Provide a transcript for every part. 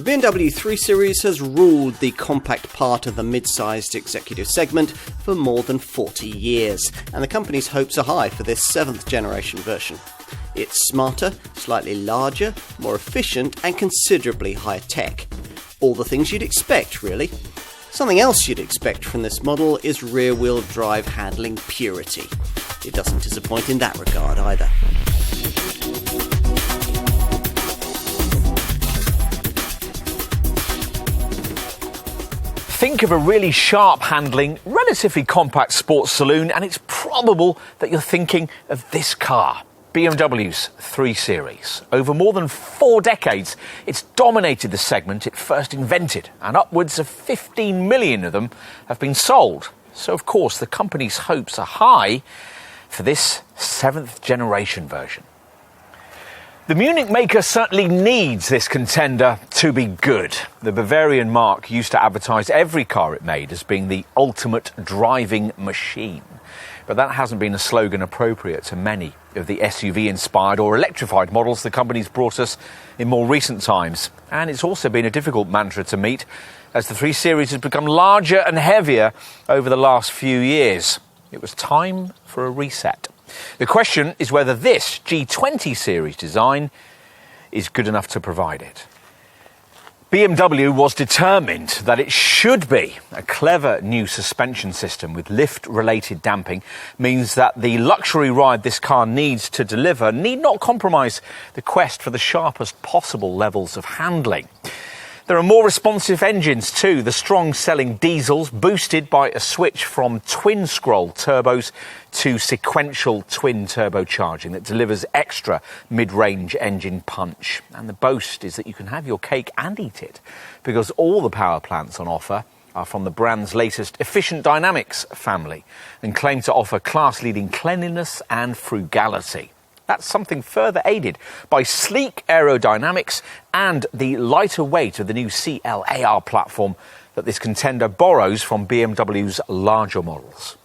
BMW 3 Series has ruled the compact part of the mid-sized executive segment for more than 40 years, and the company's hopes are high for this 7th generation version. It's smarter, slightly larger, more efficient, and considerably higher tech. All the things you'd expect, really. Something else you'd expect from this model is rear-wheel drive handling purity. It doesn't disappoint in that regard either. Think of a really sharp-handling, relatively compact sports saloon, and it's probable that you're thinking of this car, BMW's 3 Series. Over more than 4 decades, it's dominated the segment it first invented, and upwards of 15 million of them have been sold. So, of course, the company's hopes are high for this 7th generation version. The Munich maker certainly needs this contender to be good. The Bavarian marque used to advertise every car it made as being the ultimate driving machine. But that hasn't been a slogan appropriate to many of the SUV-inspired or electrified models the company's brought us in more recent times. And it's also been a difficult mantra to meet as the 3 Series has become larger and heavier over the last few years. It was time for a reset. The question is whether this G20 series design is good enough to provide it. BMW was determined that it should be. A clever new suspension system with lift-related damping means that the luxury ride this car needs to deliver need not compromise the quest for the sharpest possible levels of handling. There are more responsive engines too, the strong-selling diesels boosted by a switch from twin-scroll turbos to sequential twin turbocharging that delivers extra mid-range engine punch. And the boast is that you can have your cake and eat it, because all the power plants on offer are from the brand's latest Efficient Dynamics family and claim to offer class-leading cleanliness and frugality. That's something further aided by sleek aerodynamics and the lighter weight of the new CLAR platform that this contender borrows from BMW's larger models.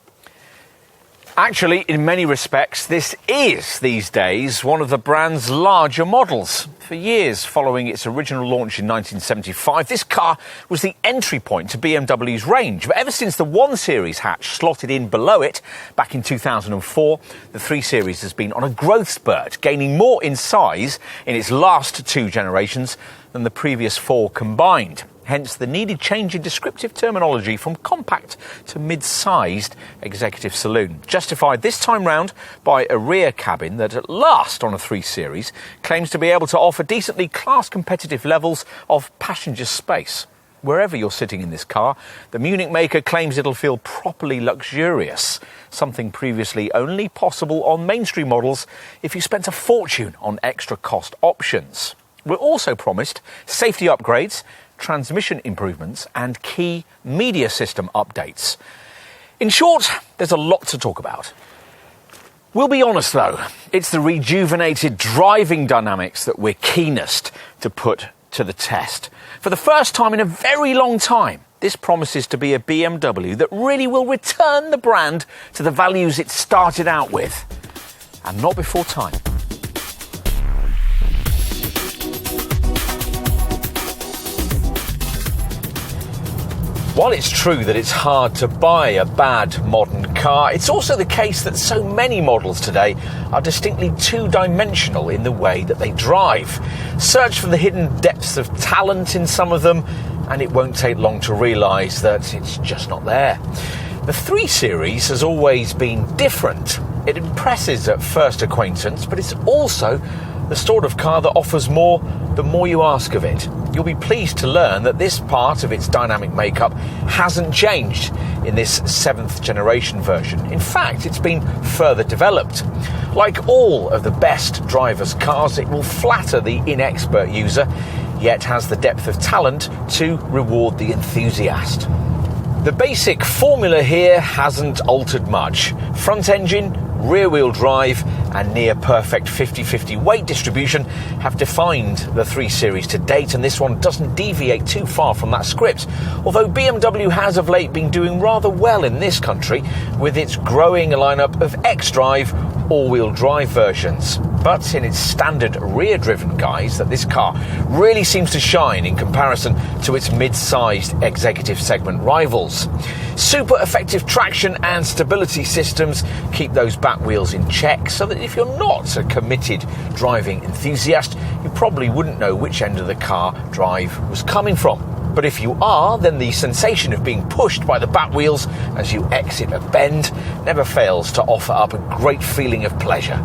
Actually, in many respects, this is, these days, one of the brand's larger models. For years following its original launch in 1975, this car was the entry point to BMW's range. But ever since the 1 Series hatch slotted in below it back in 2004, the 3 Series has been on a growth spurt, gaining more in size in its last 2 generations than the previous 4 combined. Hence the needed change in descriptive terminology from compact to mid-sized executive saloon, justified this time round by a rear cabin that at last on a 3 Series claims to be able to offer decently class-competitive levels of passenger space. Wherever you're sitting in this car, the Munich maker claims it'll feel properly luxurious, something previously only possible on mainstream models if you spent a fortune on extra cost options. We're also promised safety upgrades, transmission improvements and key media system updates. In short, there's a lot to talk about. We'll be honest though, it's the rejuvenated driving dynamics that we're keenest to put to the test. For the first time in a very long time, this promises to be a BMW that really will return the brand to the values it started out with, and not before time. While it's true that it's hard to buy a bad modern car, it's also the case that so many models today are distinctly two-dimensional in the way that they drive. Search for the hidden depths of talent in some of them, and it won't take long to realise that it's just not there. The 3 Series has always been different. It impresses at first acquaintance, but it's also the sort of car that offers more the more you ask of it. You'll be pleased to learn that this part of its dynamic makeup hasn't changed in this 7th generation version. In fact, it's been further developed. Like all of the best driver's cars, it will flatter the inexpert user, yet has the depth of talent to reward the enthusiast. The basic formula here hasn't altered much. Front engine, rear-wheel drive and near-perfect 50-50 weight distribution have defined the 3 Series to date, and this one doesn't deviate too far from that script. Although BMW has of late been doing rather well in this country with its growing lineup of xDrive all-wheel drive versions. But in its standard rear-driven guise, that this car really seems to shine in comparison to its mid-sized executive segment rivals. Super effective traction and stability systems keep those back wheels in check, so that if you're not a committed driving enthusiast, you probably wouldn't know which end of the car drive was coming from. But if you are, then the sensation of being pushed by the back wheels as you exit a bend never fails to offer up a great feeling of pleasure.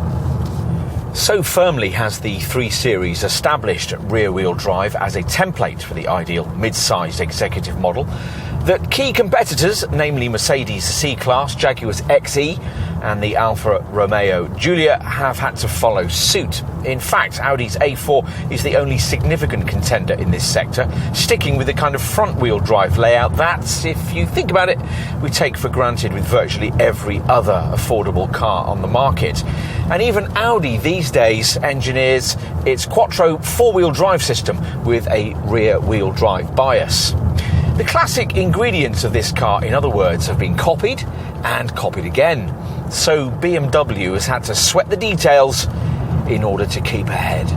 So firmly has the 3 Series established rear-wheel drive as a template for the ideal mid-sized executive model that key competitors, namely Mercedes' C-Class, Jaguar's XE and the Alfa Romeo Giulia, have had to follow suit. In fact, Audi's A4 is the only significant contender in this sector, sticking with the kind of front-wheel drive layout that, if you think about it, we take for granted with virtually every other affordable car on the market. And even Audi these days engineers its Quattro 4-wheel drive system with a rear-wheel drive bias. The classic ingredients of this car, in other words, have been copied and copied again. So BMW has had to sweat the details in order to keep ahead.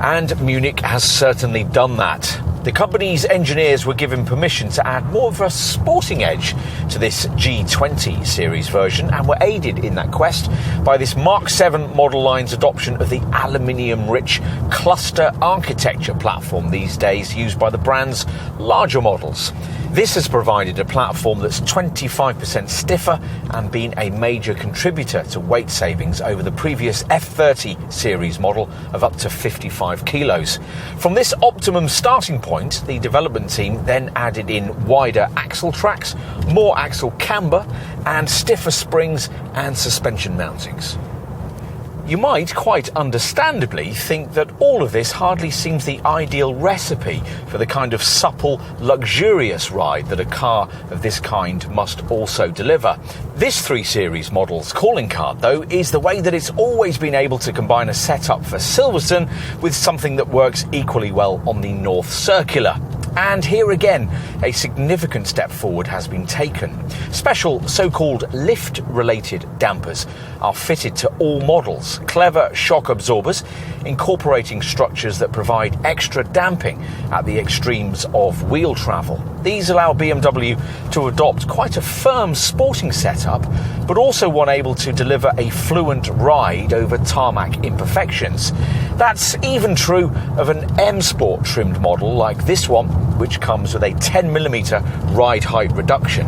And Munich has certainly done that. The company's engineers were given permission to add more of a sporting edge to this G20 series version, and were aided in that quest by this Mark 7 model line's adoption of the aluminium-rich cluster architecture platform these days used by the brand's larger models. This has provided a platform that's 25% stiffer and been a major contributor to weight savings over the previous F30 series model of up to 55 kilos. From this optimum starting point, the development team then added in wider axle tracks, more axle camber, and stiffer springs and suspension mountings. You might, quite understandably, think that all of this hardly seems the ideal recipe for the kind of supple, luxurious ride that a car of this kind must also deliver. This 3 Series model's calling card, though, is the way that it's always been able to combine a setup for Silverstone with something that works equally well on the North Circular. And here again, a significant step forward has been taken. Special so-called lift-related dampers are fitted to all models, clever shock absorbers incorporating structures that provide extra damping at the extremes of wheel travel. These allow BMW to adopt quite a firm sporting setup, but also one able to deliver a fluent ride over tarmac imperfections. That's even true of an M Sport trimmed model like this one, which comes with a 10mm ride height reduction.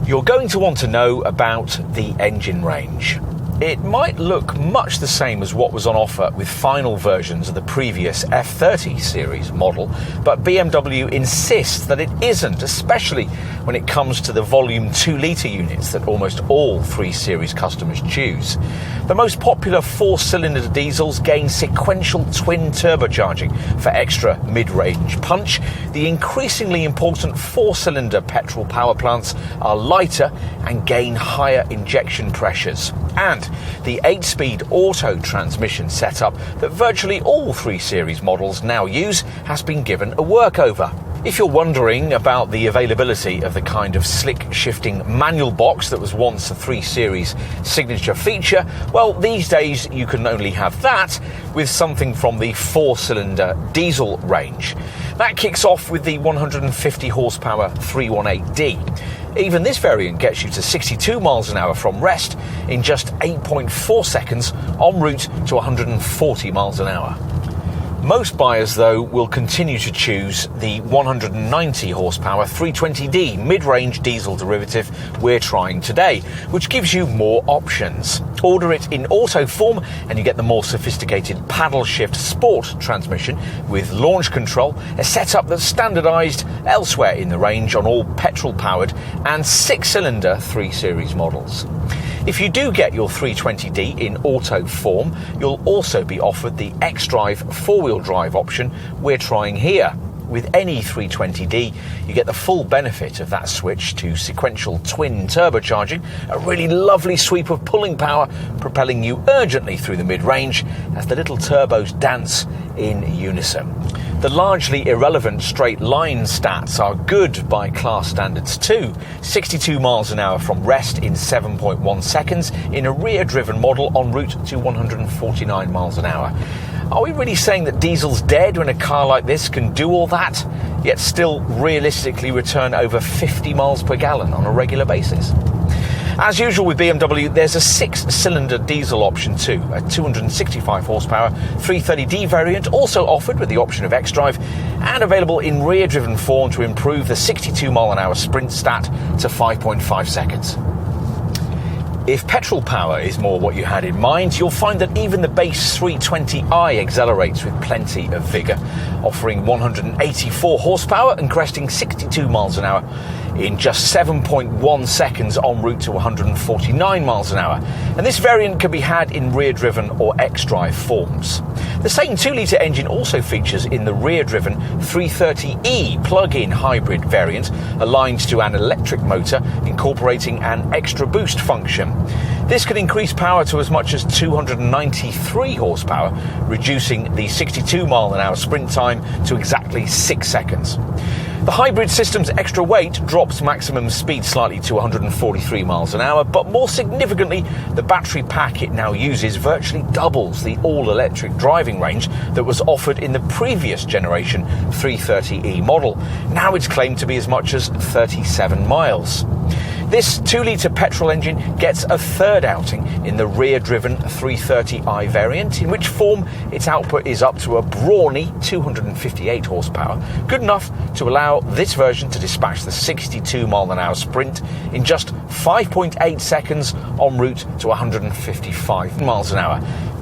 You're going to want to know about the engine range. It might look much the same as what was on offer with final versions of the previous F30 series model, but BMW insists that it isn't, especially when it comes to the volume 2-litre units that almost all 3 Series customers choose. The most popular 4-cylinder diesels gain sequential twin turbocharging for extra mid-range punch. The increasingly important 4-cylinder petrol power plants are lighter and gain higher injection pressures. And the 8-speed auto transmission setup that virtually all 3 Series models now use has been given a workover. If you're wondering about the availability of the kind of slick shifting manual box that was once a 3 Series signature feature, well, these days you can only have that with something from the 4-cylinder diesel range. That kicks off with the 150 horsepower 318D. Even this variant gets you to 62 miles an hour from rest in just 8.4 seconds en route to 140 miles an hour. Most buyers, though, will continue to choose the 190 horsepower 320D mid-range diesel derivative we're trying today, which gives you more options. Order it in auto form and you get the more sophisticated paddle shift sport transmission with launch control, a setup that's standardised elsewhere in the range on all petrol-powered and 6-cylinder 3 Series models. If you do get your 320D in auto form, you'll also be offered the X-Drive 4-wheel drive option we're trying here. With any 320D, you get the full benefit of that switch to sequential twin turbocharging, a really lovely sweep of pulling power propelling you urgently through the mid-range as the little turbos dance in unison. The largely irrelevant straight line stats are good by class standards too. 62 miles an hour from rest in 7.1 seconds in a rear-driven model en route to 149 miles an hour. Are we really saying that diesel's dead when a car like this can do all that, yet still realistically return over 50 miles per gallon on a regular basis? As usual with BMW, there's a 6-cylinder diesel option too, a 265 horsepower 330D variant, also offered with the option of xDrive, and available in rear-driven form to improve the 62 mile an hour sprint stat to 5.5 seconds. If petrol power is more what you had in mind, you'll find that even the base 320i accelerates with plenty of vigour, offering 184 horsepower and cresting 62 miles an hour in just 7.1 seconds en route to 149 miles an hour. And this variant can be had in rear-driven or xDrive forms. The same 2-litre engine also features in the rear-driven 330e plug-in hybrid variant, aligned to an electric motor incorporating an extra boost function. This can increase power to as much as 293 horsepower, reducing the 62 mile an hour sprint time to exactly 6 seconds. The hybrid system's extra weight drops maximum speed slightly to 143 miles an hour, but more significantly, the battery pack it now uses virtually doubles the all-electric driving range that was offered in the previous generation 330e model. Now it's claimed to be as much as 37 miles. This 2-litre petrol engine gets a third outing in the rear-driven 330i variant, in which form its output is up to a brawny 258 horsepower, good enough to allow this version to dispatch the 62 mile an hour sprint in just 5.8 seconds en route to 155 miles an hour.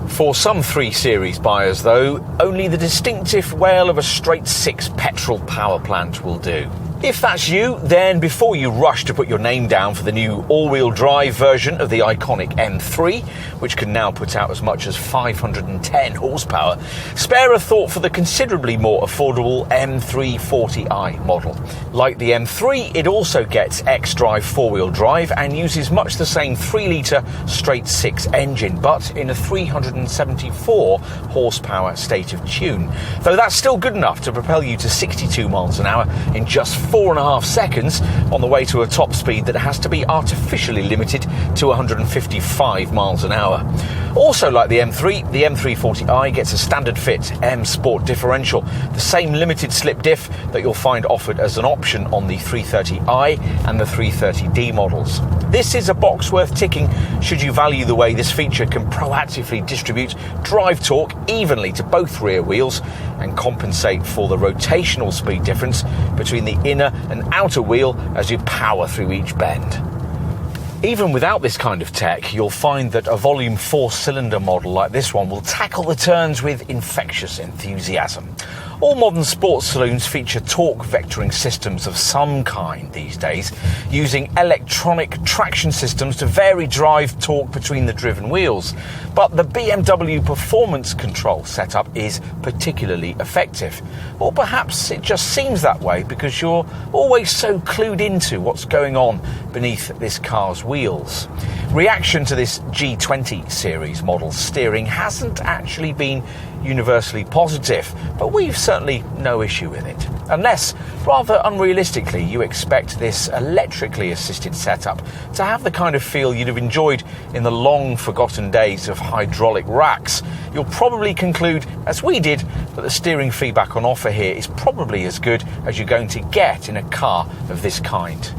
For some 3 Series buyers, though, only the distinctive wail of a straight 6 petrol power plant will do. If that's you, then before you rush to put your name down for the new all-wheel drive version of the iconic M3, which can now put out as much as 510 horsepower, spare a thought for the considerably more affordable M340i model. Like the M3, it also gets xDrive 4-wheel drive and uses much the same 3-litre straight 6 engine, but in a 374 horsepower state of tune. Though that's still good enough to propel you to 62 miles an hour in just 4.5 seconds on the way to a top speed that has to be artificially limited to 155 miles an hour. Also like the M3, the M340i gets a standard fit M Sport differential, the same limited slip diff that you'll find offered as an option on the 330i and the 330d models. This is a box worth ticking should you value the way this feature can proactively distribute drive torque evenly to both rear wheels and compensate for the rotational speed difference between the inner and outer wheel as you power through each bend. Even without this kind of tech, you'll find that a volume 4-cylinder model like this one will tackle the turns with infectious enthusiasm. All modern sports saloons feature torque vectoring systems of some kind these days, using electronic traction systems to vary drive torque between the driven wheels. But the BMW performance control setup is particularly effective. Or perhaps it just seems that way because you're always so clued into what's going on beneath this car's wheels. Reaction to this G20 series model steering hasn't actually been universally positive, but we've certainly no issue with it. Unless, rather unrealistically, you expect this electrically assisted setup to have the kind of feel you'd have enjoyed in the long forgotten days of hydraulic racks. You'll probably conclude, as we did, that the steering feedback on offer here is probably as good as you're going to get in a car of this kind.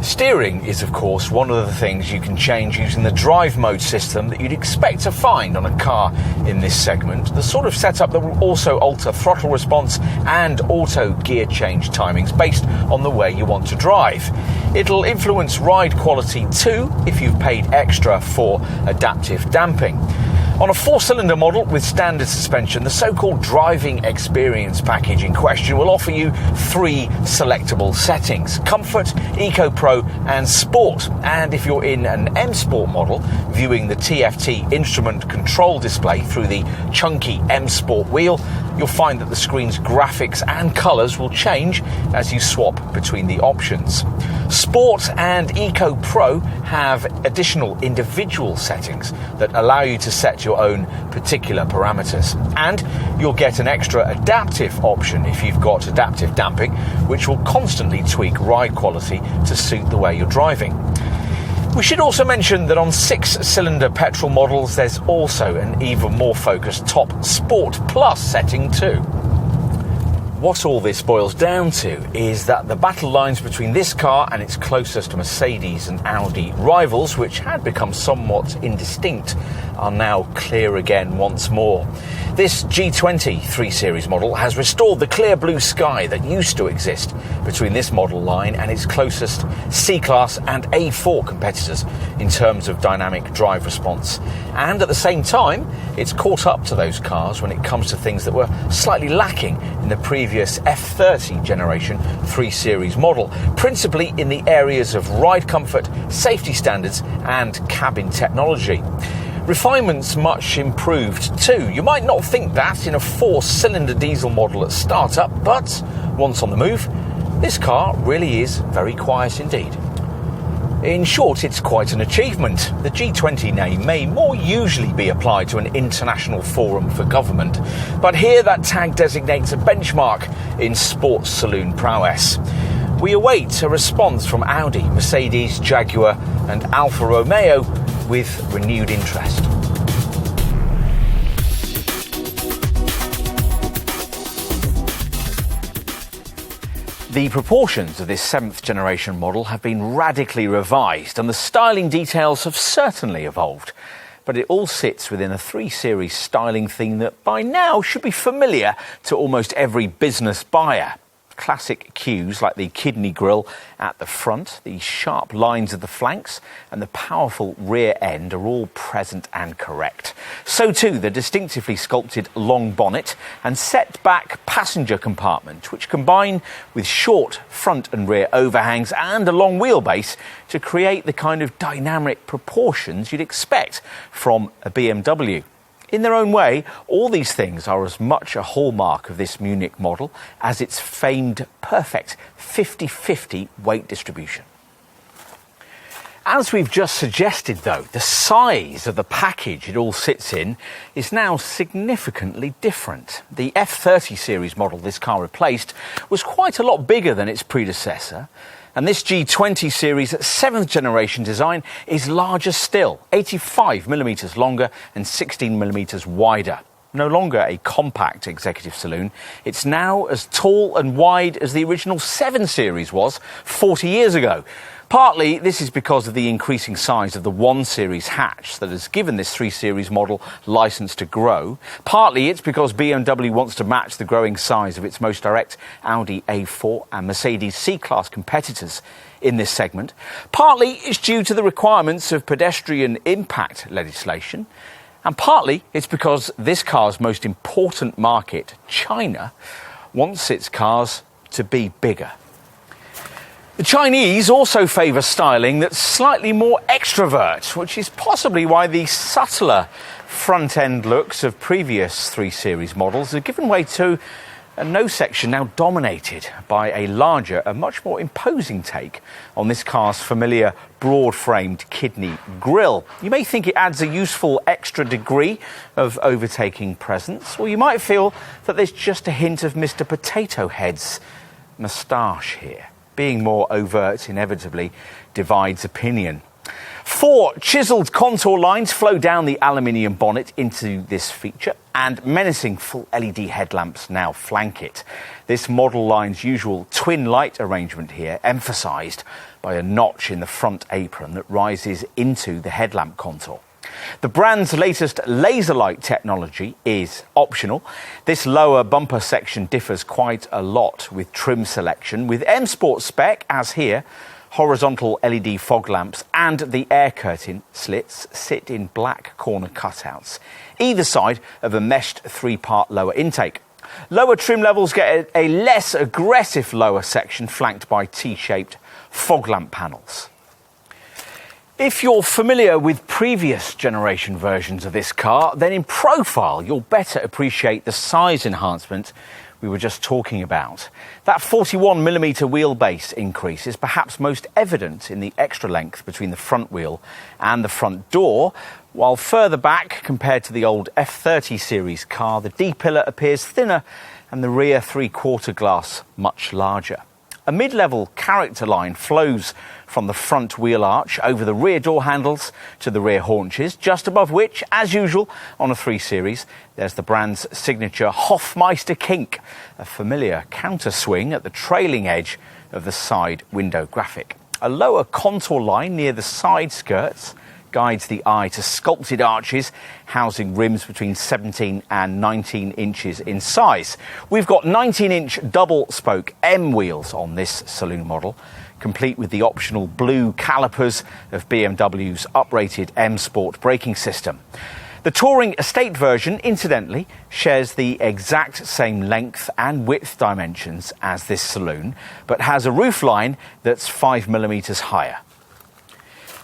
Steering is, of course, one of the things you can change using the drive mode system that you'd expect to find on a car in this segment, the sort of setup that will also alter throttle response and auto gear change timings based on the way you want to drive. It'll influence ride quality too if you've paid extra for adaptive damping. On a 4-cylinder model with standard suspension, the so-called driving experience package in question will offer you 3 selectable settings: Comfort, Eco Pro and Sport. And if you're in an M Sport model, viewing the TFT instrument control display through the chunky M Sport wheel, you'll find that the screen's graphics and colours will change as you swap between the options. Sport and Eco Pro have additional individual settings that allow you to set your own particular parameters. And you'll get an extra adaptive option if you've got adaptive damping, which will constantly tweak ride quality to suit the way you're driving. We should also mention that on 6-cylinder petrol models, there's also an even more focused Top Sport Plus setting too. What all this boils down to is that the battle lines between this car and its closest Mercedes and Audi rivals, which had become somewhat indistinct, are now clear again once more. This G20 3 Series model has restored the clear blue sky that used to exist between this model line and its closest C-Class and A4 competitors in terms of dynamic drive response. And at the same time, it's caught up to those cars when it comes to things that were slightly lacking in the previous F30 generation 3 Series model, principally in the areas of ride comfort, safety standards and cabin technology. Refinements much improved too. You might not think that in a 4-cylinder diesel model at startup, but once on the move, this car really is very quiet indeed. In short, it's quite an achievement. The G20 name may more usually be applied to an international forum for government, but here that tag designates a benchmark in sports saloon prowess. We await a response from Audi, Mercedes, Jaguar and Alfa Romeo with renewed interest. The proportions of this 7th generation model have been radically revised and the styling details have certainly evolved. But it all sits within a 3 Series styling theme that by now should be familiar to almost every business buyer. Classic cues like the kidney grille at the front, the sharp lines of the flanks and the powerful rear end are all present and correct. So too the distinctively sculpted long bonnet and set back passenger compartment, which combine with short front and rear overhangs and a long wheelbase to create the kind of dynamic proportions you'd expect from a BMW. In their own way, all these things are as much a hallmark of this Munich model as its famed perfect 50-50 weight distribution. As we've just suggested though, the size of the package it all sits in is now significantly different. The F30 series model this car replaced was quite a lot bigger than its predecessor. And this G20 series 7th generation design is larger still, 85mm longer and 16mm wider. No longer a compact executive saloon, it's now as tall and wide as the original 7 series was 40 years ago. Partly this is because of the increasing size of the 1 Series hatch that has given this 3 Series model license to grow. Partly it's because BMW wants to match the growing size of its most direct Audi A4 and Mercedes C-Class competitors in this segment. Partly it's due to the requirements of pedestrian impact legislation. And partly it's because this car's most important market, China, wants its cars to be bigger. The Chinese also favour styling that's slightly more extrovert, which is possibly why the subtler front-end looks of previous 3 Series models have given way to a nose section now dominated by a larger and much more imposing take on this car's familiar broad-framed kidney grille. You may think it adds a useful extra degree of overtaking presence, or you might feel that there's just a hint of Mr. Potato Head's moustache here. Being more overt inevitably divides opinion. 4 chiselled contour lines flow down the aluminium bonnet into this feature, and menacing full LED headlamps now flank it. This model line's usual twin light arrangement here emphasised by a notch in the front apron that rises into the headlamp contour. The brand's latest laser light technology is optional. This lower bumper section differs quite a lot with trim selection, with M Sport spec, as here, horizontal LED fog lamps and the air curtain slits sit in black corner cutouts, either side of a meshed 3-part lower intake. Lower trim levels get a less aggressive lower section flanked by T-shaped fog lamp panels. If you're familiar with previous generation versions of this car, then in profile you'll better appreciate the size enhancement we were just talking about. That 41mm wheelbase increase is perhaps most evident in the extra length between the front wheel and the front door, while further back, compared to the old F30 series car, the D-pillar appears thinner and the rear three-quarter glass much larger. A mid-level character line flows from the front wheel arch over the rear door handles to the rear haunches, just above which, as usual on a 3 Series, there's the brand's signature Hofmeister kink, a familiar counterswing at the trailing edge of the side window graphic. A lower contour line near the side skirts guides the eye to sculpted arches housing rims between 17 and 19 inches in size. We've got 19-inch double-spoke M wheels on this saloon model, complete with the optional blue calipers of BMW's uprated M Sport braking system. The Touring Estate version, incidentally, shares the exact same length and width dimensions as this saloon, but has a roofline that's 5mm higher.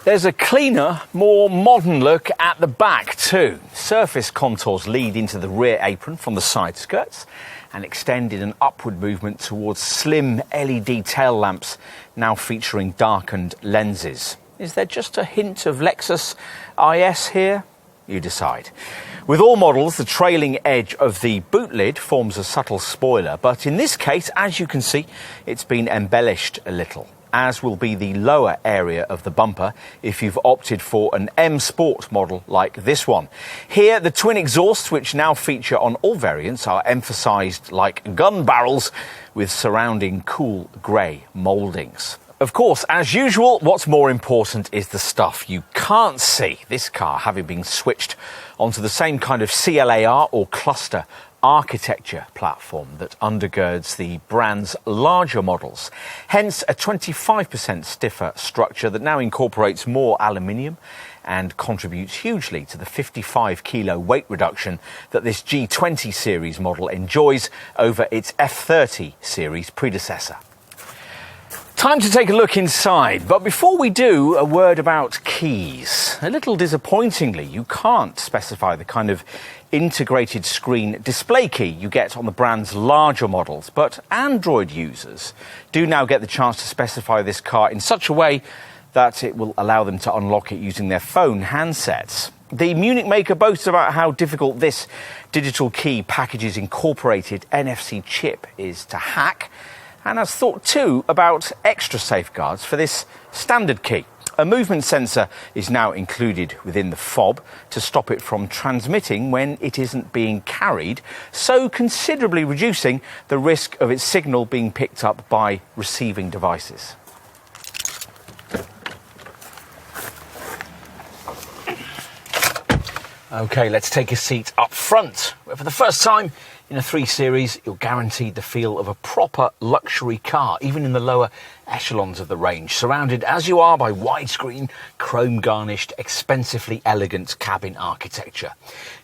There's a cleaner, more modern look at the back too. Surface contours lead into the rear apron from the side skirts and extend in an upward movement towards slim LED tail lamps now featuring darkened lenses. Is there just a hint of Lexus IS here? You decide. With all models, the trailing edge of the boot lid forms a subtle spoiler, but in this case, as you can see, it's been embellished a little, as will be the lower area of the bumper if you've opted for an M Sport model like this one. Here, the twin exhausts, which now feature on all variants, are emphasised like gun barrels with surrounding cool grey mouldings. Of course, as usual, what's more important is the stuff you can't see. This car having been switched onto the same kind of CLAR or cluster architecture platform that undergirds the brand's larger models. Hence, a 25% stiffer structure that now incorporates more aluminium and contributes hugely to the 55-kilo weight reduction that this G20 series model enjoys over its F30 series predecessor. Time to take a look inside, but before we do, a word about keys. A little disappointingly, you can't specify the kind of integrated screen display key you get on the brand's larger models, but Android users do now get the chance to specify this car in such a way that it will allow them to unlock it using their phone handsets. The Munich maker boasts about how difficult this digital key package's incorporated NFC chip is to hack, and has thought too about extra safeguards for this standard key. A movement sensor is now included within the fob to stop it from transmitting when it isn't being carried, so considerably reducing the risk of its signal being picked up by receiving devices. OK, let's take a seat up front, where for the first time in a 3 Series, you're guaranteed the feel of a proper luxury car, even in the lower echelons of the range, surrounded as you are by widescreen, chrome-garnished, expensively elegant cabin architecture.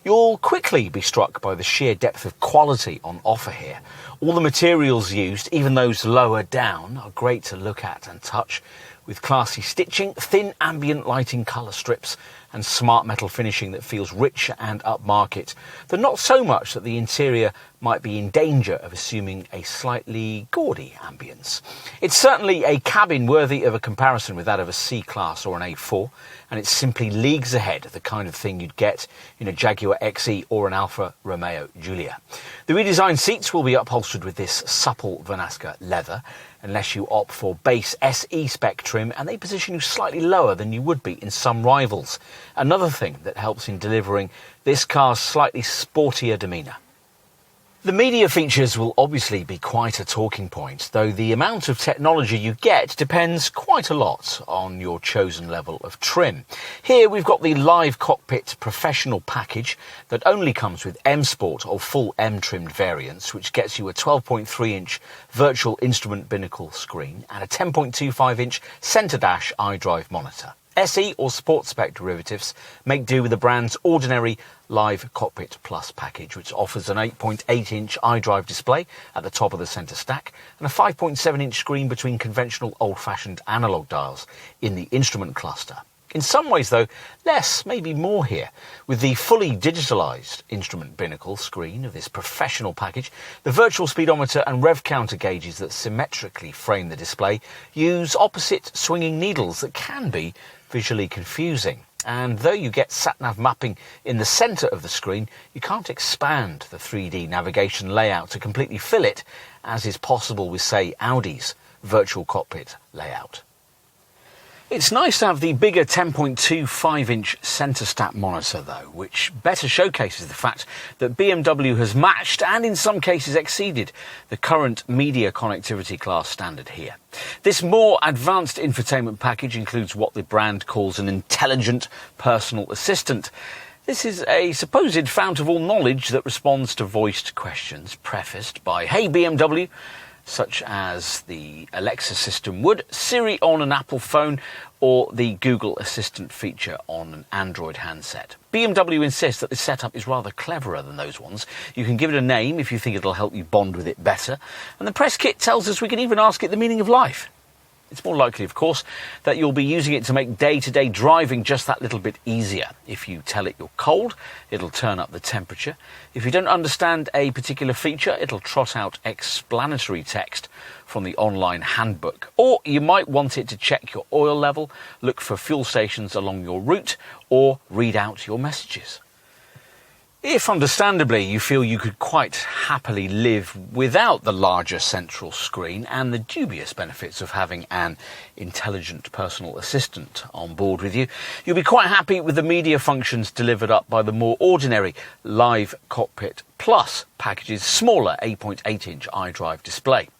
You'll quickly be struck by the sheer depth of quality on offer here. All the materials used, even those lower down, are great to look at and touch, with classy stitching, thin ambient lighting colour strips, and smart metal finishing that feels rich and upmarket, though not so much that the interior might be in danger of assuming a slightly gaudy ambience. It's certainly a cabin worthy of a comparison with that of a C-Class or an A4, and it's simply leagues ahead of the kind of thing you'd get in a Jaguar XE or an Alfa Romeo Giulia. The redesigned seats will be upholstered with this supple Vernasca leather, unless you opt for base SE spec trim, and they position you slightly lower than you would be in some rivals. Another thing that helps in delivering this car's slightly sportier demeanour. The media features will obviously be quite a talking point, though the amount of technology you get depends quite a lot on your chosen level of trim. Here we've got the Live Cockpit Professional package that only comes with M Sport or full M trimmed variants, which gets you a 12.3-inch virtual instrument binnacle screen and a 10.25-inch centre dash iDrive monitor. SE or Sport Spec derivatives make do with the brand's ordinary Live Cockpit Plus package, which offers an 8.8-inch iDrive display at the top of the centre stack and a 5.7-inch screen between conventional old-fashioned analogue dials in the instrument cluster. In some ways, though, less, maybe more here. With the fully digitalised instrument binnacle screen of this professional package, the virtual speedometer and rev counter gauges that symmetrically frame the display use opposite swinging needles that can be visually confusing. And though you get sat-nav mapping in the centre of the screen, you can't expand the 3D navigation layout to completely fill it, as is possible with, say, Audi's virtual cockpit layout. It's nice to have the bigger 10.25-inch centre-stat monitor, though, which better showcases the fact that BMW has matched and in some cases exceeded the current media connectivity class standard here. This more advanced infotainment package includes what the brand calls an intelligent personal assistant. This is a supposed fount of all knowledge that responds to voiced questions prefaced by "Hey BMW," such as the Alexa system would, Siri on an Apple phone, or the Google Assistant feature on an Android handset. BMW insists that this setup is rather cleverer than those ones. You can give it a name if you think it'll help you bond with it better, and the press kit tells us we can even ask it the meaning of life. It's more likely, of course, that you'll be using it to make day-to-day driving just that little bit easier. If you tell it you're cold, it'll turn up the temperature. If you don't understand a particular feature, it'll trot out explanatory text from the online handbook. Or you might want it to check your oil level, look for fuel stations along your route, or read out your messages. If, understandably, you feel you could quite happily live without the larger central screen and the dubious benefits of having an intelligent personal assistant on board with you, you'll be quite happy with the media functions delivered up by the more ordinary Live Cockpit Plus package's smaller 8.8-inch iDrive display.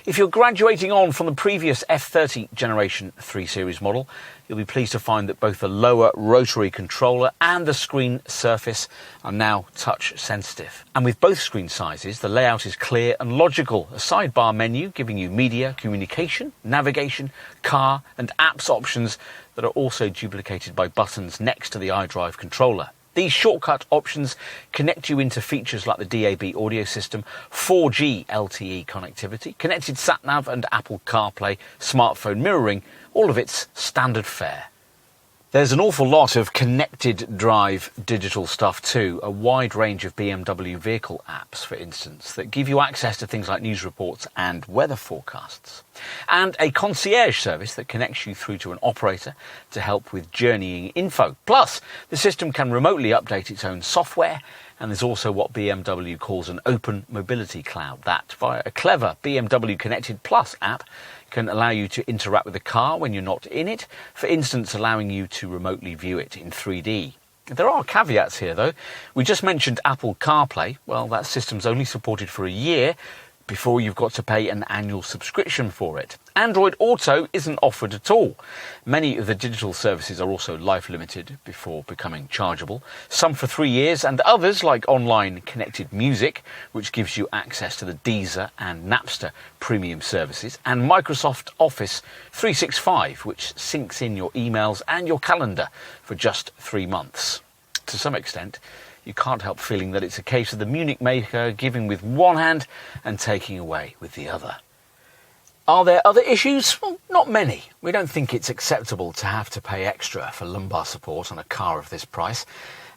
If you're graduating on from the previous F30 Generation 3 Series model, you'll be pleased to find that both the lower rotary controller and the screen surface are now touch sensitive. And with both screen sizes, the layout is clear and logical. A sidebar menu giving you media, communication, navigation, car and apps options that are also duplicated by buttons next to the iDrive controller. These shortcut options connect you into features like the DAB audio system, 4G LTE connectivity, connected sat-nav and Apple CarPlay, smartphone mirroring, all of its standard fare. There's an awful lot of connected drive digital stuff too, a wide range of BMW vehicle apps, for instance, that give you access to things like news reports and weather forecasts. And a concierge service that connects you through to an operator to help with journeying info. Plus, the system can remotely update its own software, and there's also what BMW calls an open mobility cloud that, via a clever BMW Connected Plus app, can allow you to interact with the car when you're not in it, for instance allowing you to remotely view it in 3D. There are caveats here though. We just mentioned Apple CarPlay. Well, that system's only supported for a year before you've got to pay an annual subscription for it. Android Auto isn't offered at all. Many of the digital services are also life limited before becoming chargeable, some for 3 years and others like online connected music, which gives you access to the Deezer and Napster premium services, and Microsoft Office 365, which syncs in your emails and your calendar for just 3 months. To some extent, you can't help feeling that it's a case of the Munich maker giving with one hand and taking away with the other. Are there other issues? Well, not many. We don't think it's acceptable to have to pay extra for lumbar support on a car of this price.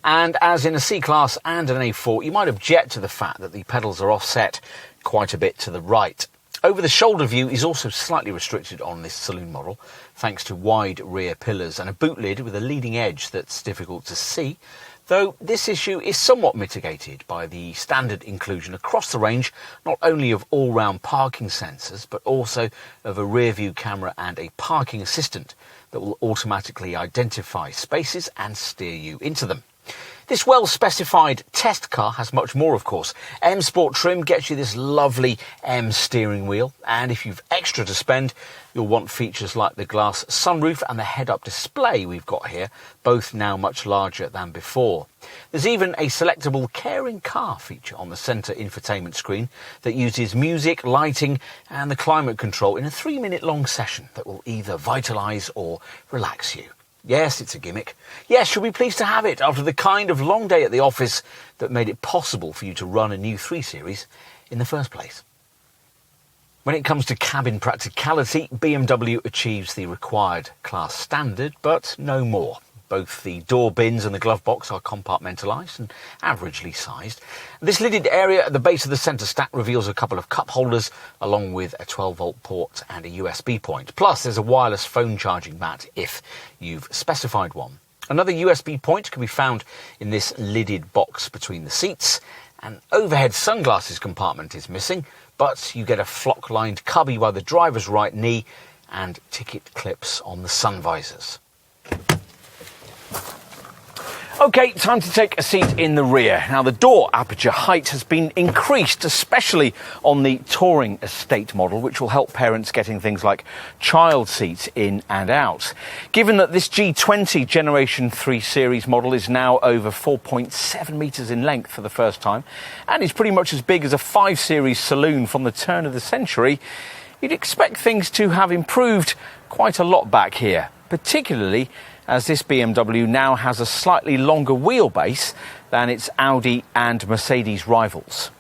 And as in a C-Class and an A4, you might object to the fact that the pedals are offset quite a bit to the right. Over-the-shoulder view is also slightly restricted on this saloon model, thanks to wide rear pillars and a boot lid with a leading edge that's difficult to see, though this issue is somewhat mitigated by the standard inclusion across the range not only of all-round parking sensors, but also of a rear-view camera and a parking assistant that will automatically identify spaces and steer you into them. This well-specified test car has much more, of course. M Sport trim gets you this lovely M steering wheel, and if you've extra to spend, you'll want features like the glass sunroof and the head-up display we've got here, both now much larger than before. There's even a selectable caring car feature on the centre infotainment screen that uses music, lighting and the climate control in a 3-minute long session that will either vitalise or relax you. Yes, it's a gimmick. Yes, you'll be pleased to have it after the kind of long day at the office that made it possible for you to run a new 3 Series in the first place. When it comes to cabin practicality, BMW achieves the required class standard, but no more. Both the door bins and the glove box are compartmentalised and averagely sized. This lidded area at the base of the centre stack reveals a couple of cup holders, along with a 12-volt port and a USB point. Plus, there's a wireless phone charging mat if you've specified one. Another USB point can be found in this lidded box between the seats. An overhead sunglasses compartment is missing, but you get a flock-lined cubby by the driver's right knee and ticket clips on the sun visors. OK, time to take a seat in the rear. Now, the door aperture height has been increased, especially on the touring estate model, which will help parents getting things like child seats in and out. Given that this G20 Generation 3 Series model is now over 4.7 metres in length for the first time, and is pretty much as big as a 5 Series saloon from the turn of the century, you'd expect things to have improved quite a lot back here, particularly as this BMW now has a slightly longer wheelbase than its Audi and Mercedes rivals.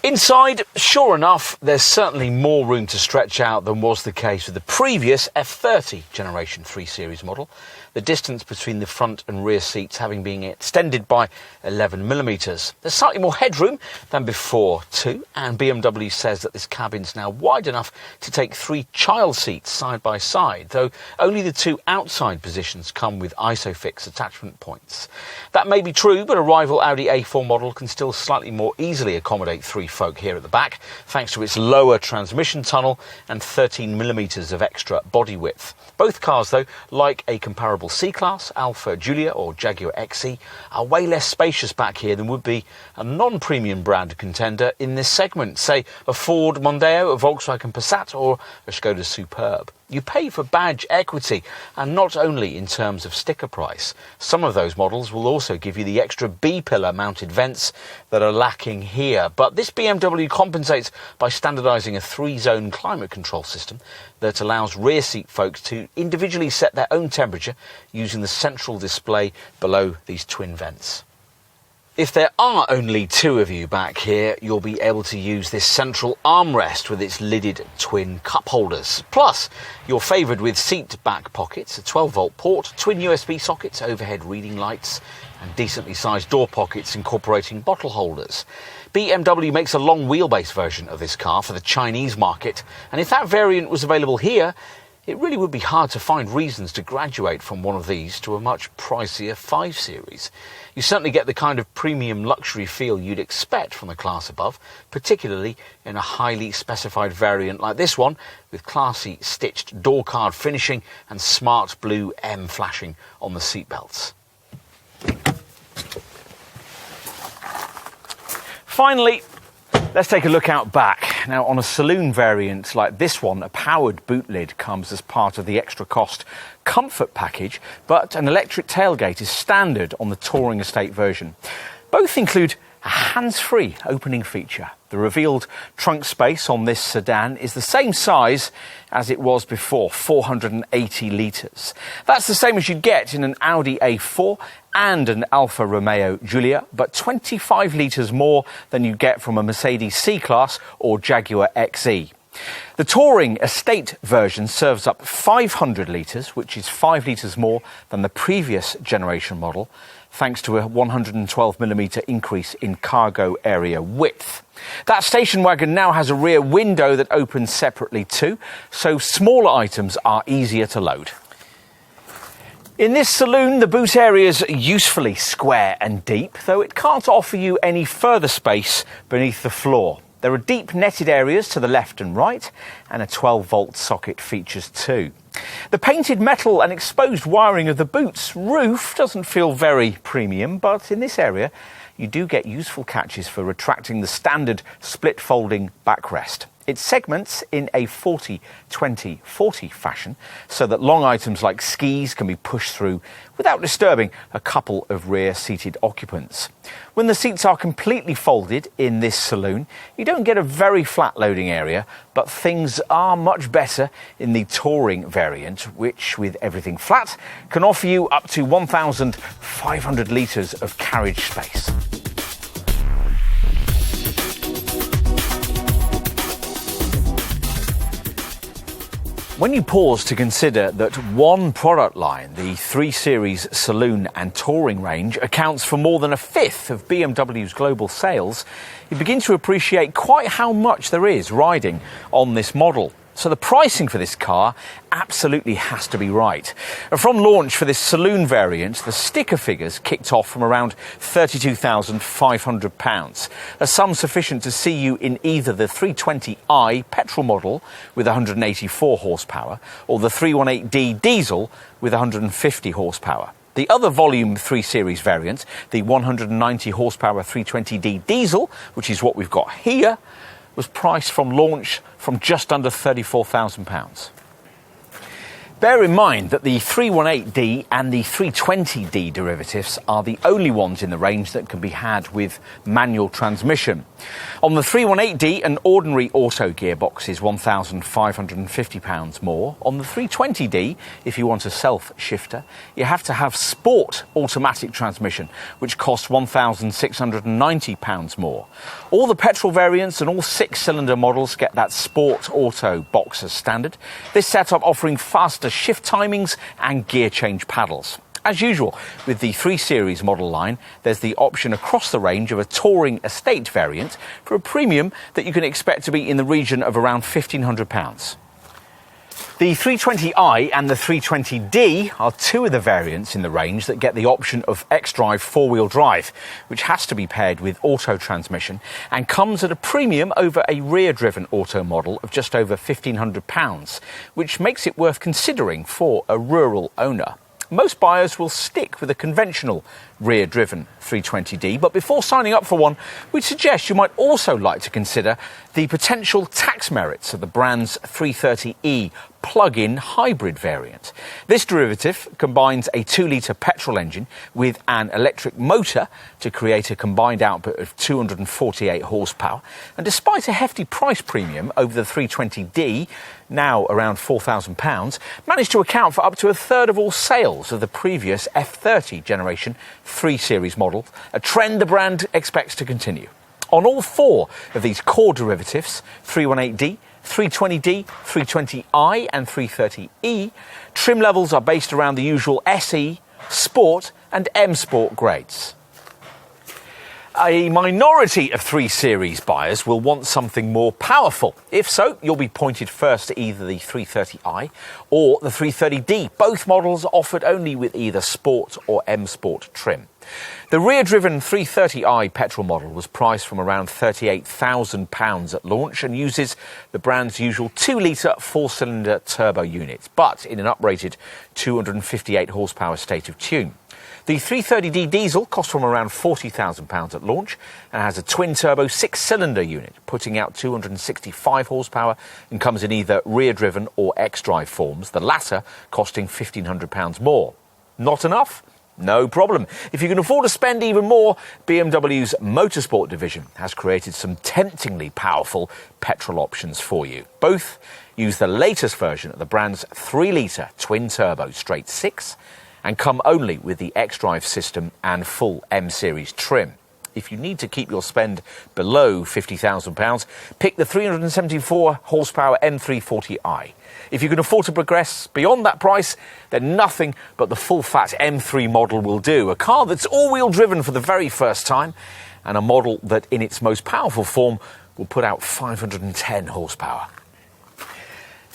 Inside, sure enough, there's certainly more room to stretch out than was the case with the previous F30 Generation 3 Series model, the distance between the front and rear seats having been extended by 11mm. There's slightly more headroom than before too, and BMW says that this cabin's now wide enough to take 3 child seats side by side, though only the 2 outside positions come with ISOFIX attachment points. That may be true, but a rival Audi A4 model can still slightly more easily accommodate 3 folk here at the back, thanks to its lower transmission tunnel and 13mm of extra body width. Both cars, though, like a comparable C-Class, Alfa Giulia or Jaguar XE, are way less spacious back here than would be a non-premium brand contender in this segment, say a Ford Mondeo, a Volkswagen Passat or a Skoda Superb. You pay for badge equity, and not only in terms of sticker price. Some of those models will also give you the extra B-pillar mounted vents that are lacking here. But this BMW compensates by standardising a 3-zone climate control system that allows rear seat folks to individually set their own temperature using the central display below these twin vents. If there are only 2 of you back here, you'll be able to use this central armrest with its lidded twin cup holders. Plus, you're favoured with seat back pockets, a 12-volt port, twin USB sockets, overhead reading lights, and decently sized door pockets incorporating bottle holders. BMW makes a long wheelbase version of this car for the Chinese market, and if that variant was available here, it really would be hard to find reasons to graduate from one of these to a much pricier 5 Series. You certainly get the kind of premium luxury feel you'd expect from the class above, particularly in a highly specified variant like this one, with classy stitched door card finishing and smart blue M flashing on the seatbelts. Finally, let's take a look out back. Now, on a saloon variant like this one, a powered boot lid comes as part of the extra cost comfort package, but an electric tailgate is standard on the touring estate version. Both include a hands-free opening feature. The revealed trunk space on this sedan is the same size as it was before, 480 litres. That's the same as you'd get in an Audi A4 and an Alfa Romeo Giulia, but 25 litres more than you get from a Mercedes C-Class or Jaguar XE. The touring estate version serves up 500 litres, which is 5 litres more than the previous generation model, thanks to a 112mm increase in cargo area width. That station wagon now has a rear window that opens separately too, so smaller items are easier to load. In this saloon, the boot area is usefully square and deep, though it can't offer you any further space beneath the floor. There are deep netted areas to the left and right, and a 12-volt socket features too. The painted metal and exposed wiring of the boot's roof doesn't feel very premium, but in this area you do get useful catches for retracting the standard split-folding backrest. It segments in a 40-20-40 fashion so that long items like skis can be pushed through without disturbing a couple of rear-seated occupants. When the seats are completely folded in this saloon, you don't get a very flat loading area, but things are much better in the touring variant, which, with everything flat, can offer you up to 1,500 litres of carriage space. When you pause to consider that one product line, the 3 Series Saloon and Touring range, accounts for more than a fifth of BMW's global sales, you begin to appreciate quite how much there is riding on this model. So the pricing for this car absolutely has to be right. From launch for this saloon variant, the sticker figures kicked off from around £32,500, a sum sufficient to see you in either the 320i petrol model with 184 horsepower or the 318D diesel with 150 horsepower. The other volume 3 Series variant, the 190 horsepower 320D diesel, which is what we've got here, was priced from launch from just under £34,000. Bear in mind that the 318D and the 320D derivatives are the only ones in the range that can be had with manual transmission. On the 318D, an ordinary auto gearbox is £1,550 more. On the 320D, if you want a self-shifter, you have to have sport automatic transmission, which costs £1,690 more. All the petrol variants and all 6-cylinder models get that sport auto box as standard. This setup offering faster shift timings and gear change paddles. As usual, with the 3 Series model line, there's the option across the range of a touring estate variant for a premium that you can expect to be in the region of around £1,500. The 320i and the 320D are two of the variants in the range that get the option of xDrive 4-wheel drive, which has to be paired with auto transmission and comes at a premium over a rear-driven auto model of just over £1,500, which makes it worth considering for a rural owner. Most buyers will stick with a conventional rear-driven 320D, but before signing up for one, we'd suggest you might also like to consider the potential tax merits of the brand's 330e plug-in hybrid variant. This derivative combines a 2-litre petrol engine with an electric motor to create a combined output of 248 horsepower, and despite a hefty price premium over the 320D, now around £4,000, managed to account for up to a third of all sales of the previous F30 generation 3 Series model, a trend the brand expects to continue. On all 4 of these core derivatives, 318D, 320D, 320i and 330e, trim levels are based around the usual SE, Sport and M Sport grades. A minority of 3 Series buyers will want something more powerful. If so, you'll be pointed first to either the 330i or the 330D. Both models offered only with either Sport or M Sport trim. The rear-driven 330i petrol model was priced from around £38,000 at launch and uses the brand's usual 2-litre 4-cylinder turbo unit, but in an uprated 258 horsepower state of tune. The 330D diesel costs from around £40,000 at launch and has a twin-turbo 6-cylinder unit, putting out 265 horsepower and comes in either rear-driven or xDrive forms, the latter costing £1,500 more. Not enough? No problem. If you can afford to spend even more, BMW's motorsport division has created some temptingly powerful petrol options for you. Both use the latest version of the brand's 3-litre twin-turbo straight 6 and come only with the xDrive system and full M-Series trim. If you need to keep your spend below £50,000, pick the 374 horsepower M340i. If you can afford to progress beyond that price, then nothing but the full-fat M3 model will do. A car that's all-wheel driven for the very first time and a model that in its most powerful form will put out 510 horsepower.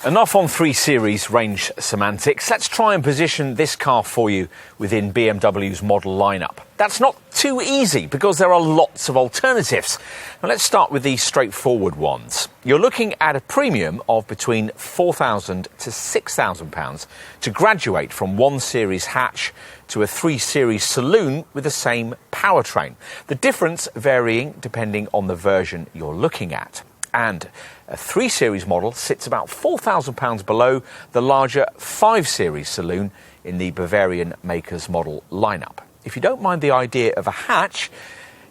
Enough on 3 Series range semantics. Let's try and position this car for you within BMW's model lineup. That's not too easy because there are lots of alternatives. Now let's start with the straightforward ones. You're looking at a premium of between £4,000 to £6,000 to graduate from 1 Series hatch to a 3 Series saloon with the same powertrain. The difference varying depending on the version you're looking at. And a 3 Series model sits about £4,000 below the larger 5 Series saloon in the Bavarian maker's model lineup. If you don't mind the idea of a hatch,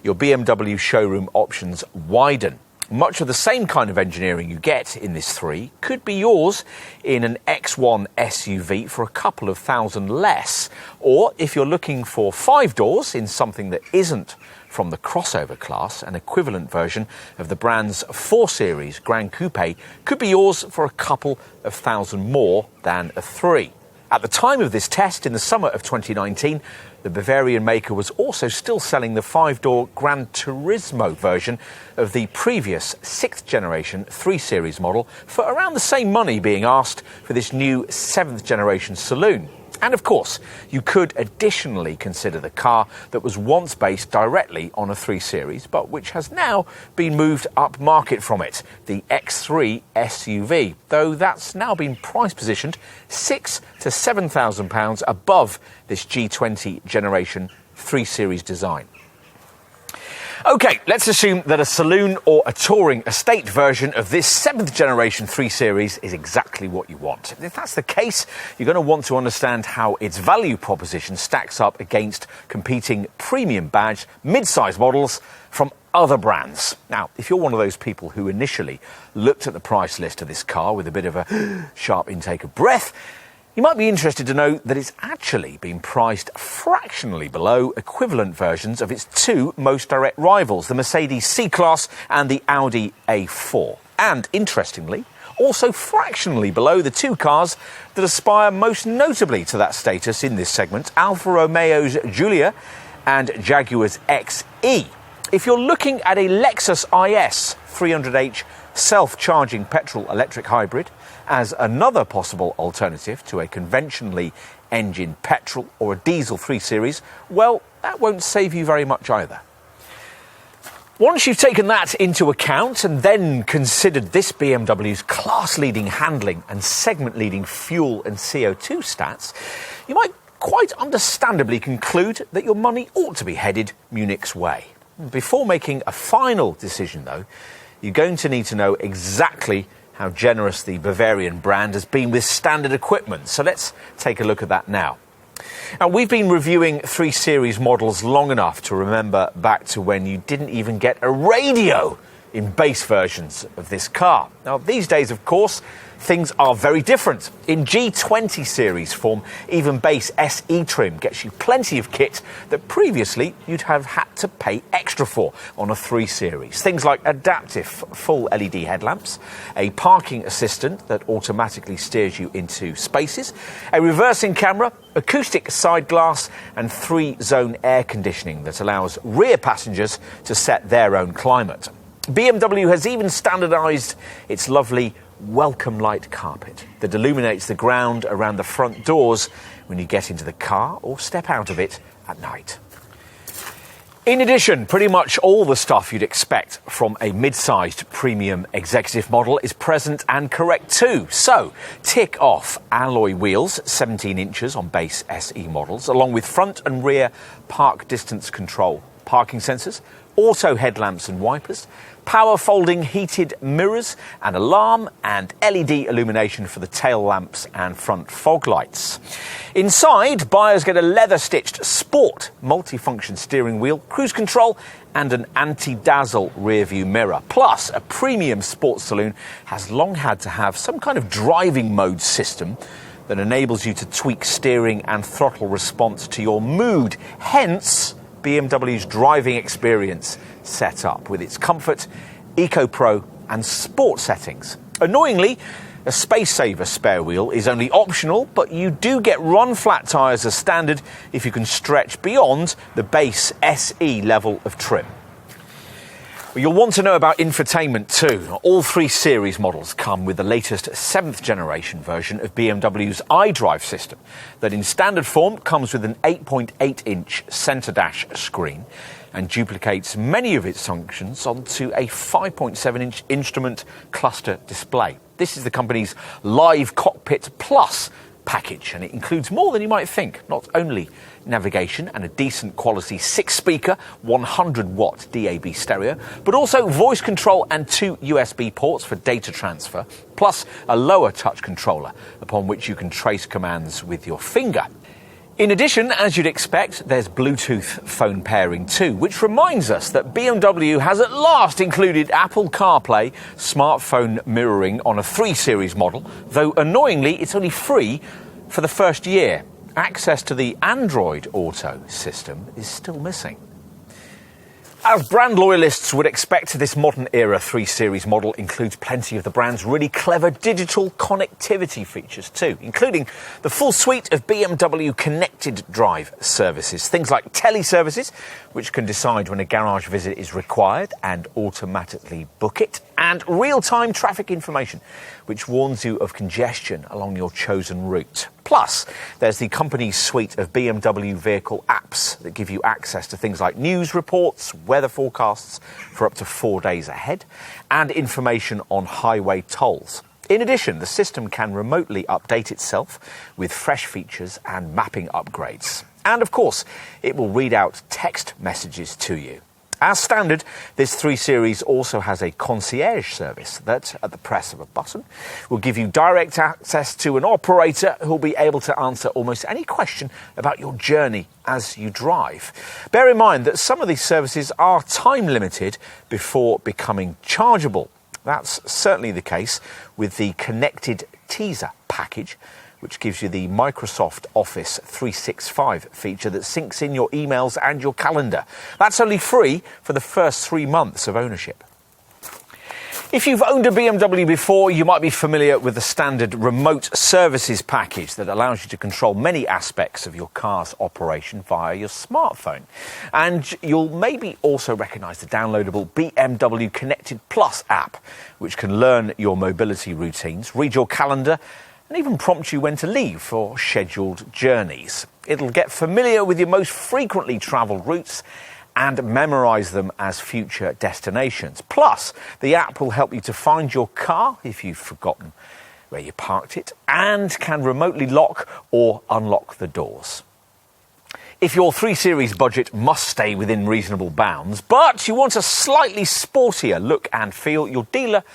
your BMW showroom options widen. Much of the same kind of engineering you get in this 3 could be yours in an X1 SUV for a couple of thousand less. Or if you're looking for 5 doors in something that isn't from the crossover class, an equivalent version of the brand's 4 Series Gran Coupe could be yours for a couple of thousand more than a 3. At the time of this test in the summer of 2019, the Bavarian maker was also still selling the 5-door Gran Turismo version of the previous 6th generation 3 Series model for around the same money being asked for this new 7th generation saloon. And of course, you could additionally consider the car that was once based directly on a 3 Series, but which has now been moved up market from it, the X3 SUV, though that's now been price positioned £6,000 to £7,000 above this G20 generation 3 Series design. OK, let's assume that a saloon or a touring estate version of this 7th generation 3 Series is exactly what you want. If that's the case, you're going to want to understand how its value proposition stacks up against competing premium badge mid-size models from other brands. Now, if you're one of those people who initially looked at the price list of this car with a bit of a sharp intake of breath, you might be interested to know that it's actually been priced fractionally below equivalent versions of its 2 most direct rivals, the Mercedes C-Class and the Audi A4. And, interestingly, also fractionally below the 2 cars that aspire most notably to that status in this segment, Alfa Romeo's Giulia and Jaguar's XE. If you're looking at a Lexus IS 300h self-charging petrol-electric hybrid as another possible alternative to a conventionally engined petrol or a diesel 3 Series, well, that won't save you very much either. Once you've taken that into account and then considered this BMW's class-leading handling and segment-leading fuel and CO2 stats, you might quite understandably conclude that your money ought to be headed Munich's way. Before making a final decision, though, you're going to need to know exactly how generous the Bavarian brand has been with standard equipment. So let's take a look at that now. Now, we've been reviewing 3 Series models long enough to remember back to when you didn't even get a radio in base versions of this car. Now, these days, of course, things are very different. In G20 series form, even base SE trim gets you plenty of kit that previously you'd have had to pay extra for on a 3 Series. Things like adaptive full LED headlamps, a parking assistant that automatically steers you into spaces, a reversing camera, acoustic side glass and 3-zone air conditioning that allows rear passengers to set their own climate. BMW has even standardised its lovely welcome light carpet that illuminates the ground around the front doors when you get into the car or step out of it at night. In addition, pretty much all the stuff you'd expect from a mid-sized premium executive model is present and correct too. So, tick off alloy wheels, 17 inches on base SE models, along with front and rear park distance control, parking sensors, auto headlamps and wipers, power folding heated mirrors, an alarm and LED illumination for the tail lamps and front fog lights. Inside, buyers get a leather-stitched sport multifunction steering wheel, cruise control and an anti-dazzle rear-view mirror. Plus, a premium sports saloon has long had to have some kind of driving mode system that enables you to tweak steering and throttle response to your mood. Hence, BMW's driving experience set up with its comfort, EcoPro and sport settings. Annoyingly, a space-saver spare wheel is only optional, but you do get run-flat tyres as standard if you can stretch beyond the base SE level of trim. You'll want to know about infotainment too. All 3 Series models come with the latest 7th generation version of BMW's iDrive system that in standard form comes with an 8.8-inch centre dash screen and duplicates many of its functions onto a 5.7-inch instrument cluster display. This is the company's Live Cockpit Plus package, and it includes more than you might think. Not only navigation and a decent quality 6-speaker, 100-watt DAB stereo, but also voice control and 2 USB ports for data transfer, plus a lower touch controller upon which you can trace commands with your finger. In addition, as you'd expect, there's Bluetooth phone pairing too, which reminds us that BMW has at last included Apple CarPlay smartphone mirroring on a 3 Series model, though annoyingly it's only free for the first year. Access to the Android Auto system is still missing. As brand loyalists would expect, this modern-era 3 Series model includes plenty of the brand's really clever digital connectivity features too, including the full suite of BMW connected drive services. Things like teleservices, which can decide when a garage visit is required and automatically book it, and real-time traffic information, which warns you of congestion along your chosen route. Plus, there's the company's suite of BMW vehicle apps that give you access to things like news reports, weather forecasts for up to 4 days ahead, and information on highway tolls. In addition, the system can remotely update itself with fresh features and mapping upgrades. And of course, it will read out text messages to you. As standard, this 3 Series also has a concierge service that, at the press of a button, will give you direct access to an operator who will be able to answer almost any question about your journey as you drive. Bear in mind that some of these services are time limited before becoming chargeable. That's certainly the case with the Connected Teaser package, which gives you the Microsoft Office 365 feature that syncs in your emails and your calendar. That's only free for the first 3 months of ownership. If you've owned a BMW before, you might be familiar with the standard remote services package that allows you to control many aspects of your car's operation via your smartphone. And you'll maybe also recognise the downloadable BMW Connected Plus app, which can learn your mobility routines, read your calendar, and even prompt you when to leave for scheduled journeys. It'll get familiar with your most frequently travelled routes and memorise them as future destinations. Plus, the app will help you to find your car if you've forgotten where you parked it, and can remotely lock or unlock the doors. If your 3 Series budget must stay within reasonable bounds, but you want a slightly sportier look and feel, your dealer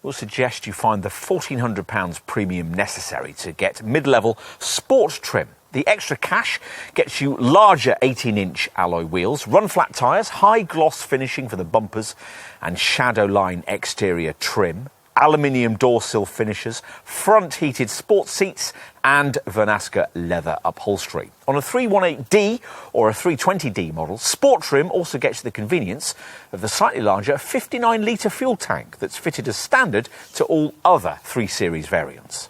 will suggest you find the £1,400 premium necessary to get mid-level sport trim. The extra cash gets you larger 18-inch alloy wheels, run-flat tyres, high-gloss finishing for the bumpers and shadow line exterior trim, aluminium door sill finishes, front-heated sports seats and Vernasca leather upholstery. On a 318D or a 320D model, Sport Trim also gets the convenience of the slightly larger 59-litre fuel tank that's fitted as standard to all other 3 Series variants.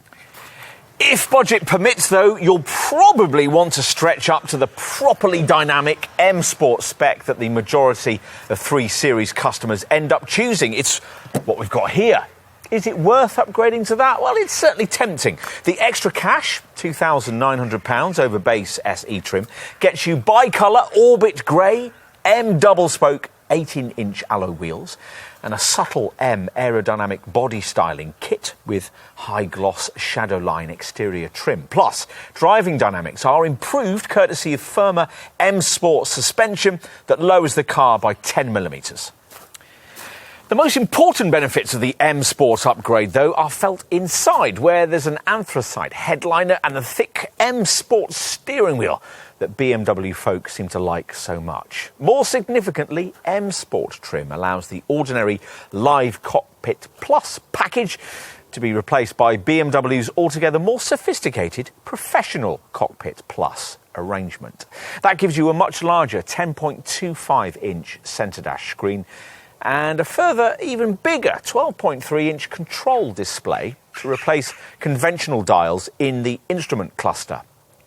If budget permits, though, you'll probably want to stretch up to the properly dynamic M Sport spec that the majority of 3 Series customers end up choosing. It's what we've got here. Is it worth upgrading to that? Well, it's certainly tempting. The extra cash, £2,900 over base SE trim, gets you bi-colour Orbit Grey, M double-spoke 18-inch alloy wheels, and a subtle M aerodynamic body styling kit with high-gloss shadow line exterior trim. Plus, driving dynamics are improved courtesy of firmer M Sport suspension that lowers the car by 10mm. The most important benefits of the M Sport upgrade, though, are felt inside, where there's an anthracite headliner and a thick M Sport steering wheel that BMW folk seem to like so much. More significantly, M Sport trim allows the ordinary Live Cockpit Plus package to be replaced by BMW's altogether more sophisticated Professional Cockpit Plus arrangement. That gives you a much larger 10.25-inch centre dash screen and a further, even bigger 12.3-inch control display to replace conventional dials in the instrument cluster.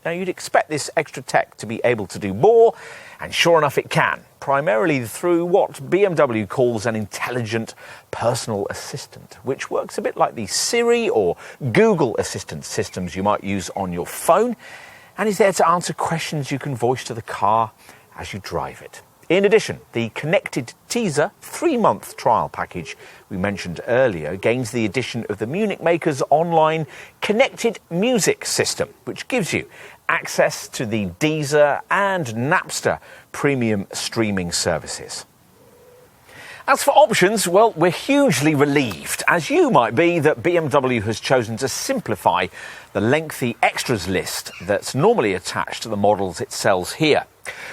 Now, you'd expect this extra tech to be able to do more, and sure enough it can, primarily through what BMW calls an intelligent personal assistant, which works a bit like the Siri or Google Assistant systems you might use on your phone, and is there to answer questions you can voice to the car as you drive it. In addition, the Connected Teaser 3-month trial package we mentioned earlier gains the addition of the Munich maker's online connected music system, which gives you access to the Deezer and Napster premium streaming services. As for options, well, we're hugely relieved, as you might be, that BMW has chosen to simplify the lengthy extras list that's normally attached to the models it sells here.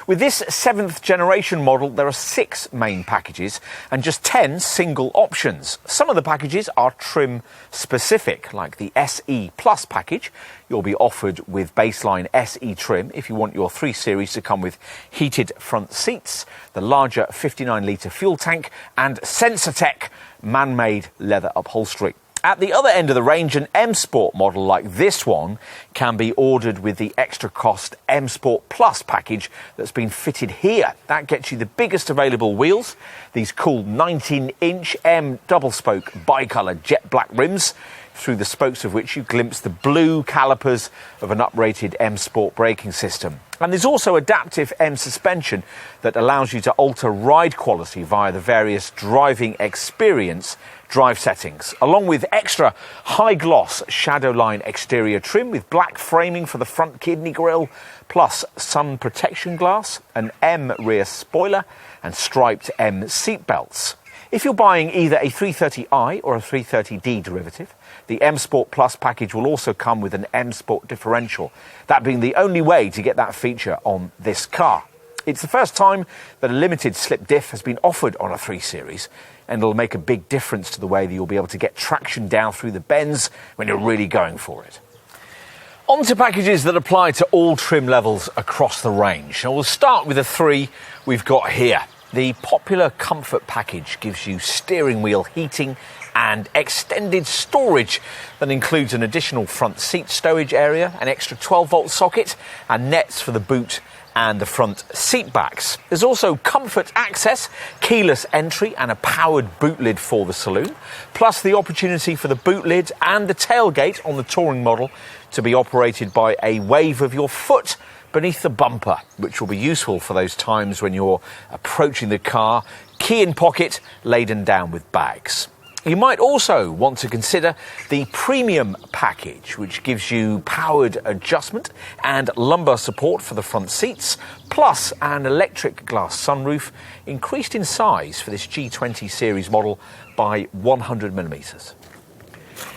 With this 7th generation model, there are 6 main packages and just 10 single options. Some of the packages are trim specific, like the SE Plus package. You'll be offered with baseline SE trim if you want your 3 Series to come with heated front seats, the larger 59-litre fuel tank and SensorTech man-made leather upholstery. At the other end of the range, an M Sport model like this one can be ordered with the extra cost M Sport Plus package that's been fitted here. That gets you the biggest available wheels, these cool 19-inch M double-spoke bicolour jet black rims, through the spokes of which you glimpse the blue calipers of an uprated M Sport braking system. And there's also adaptive M suspension that allows you to alter ride quality via the various driving experience drive settings, along with extra high-gloss Shadowline exterior trim with black framing for the front kidney grille, plus sun protection glass, an M rear spoiler and striped M seat belts. If you're buying either a 330i or a 330d derivative, the M Sport Plus package will also come with an M Sport differential, that being the only way to get that feature on this car. It's the first time that a limited slip diff has been offered on a 3 Series, and it'll make a big difference to the way that you'll be able to get traction down through the bends when you're really going for it. On to packages that apply to all trim levels across the range. And we'll start with the 3 we've got here. The popular Comfort package gives you steering wheel heating and extended storage that includes an additional front seat stowage area, an extra 12-volt socket and nets for the boot and the front seat backs. There's also Comfort Access, keyless entry and a powered boot lid for the saloon, plus the opportunity for the boot lid and the tailgate on the Touring model to be operated by a wave of your foot beneath the bumper, which will be useful for those times when you're approaching the car, key in pocket, laden down with bags. You might also want to consider the Premium package, which gives you powered adjustment and lumbar support for the front seats, plus an electric glass sunroof, increased in size for this G20 series model by 100mm.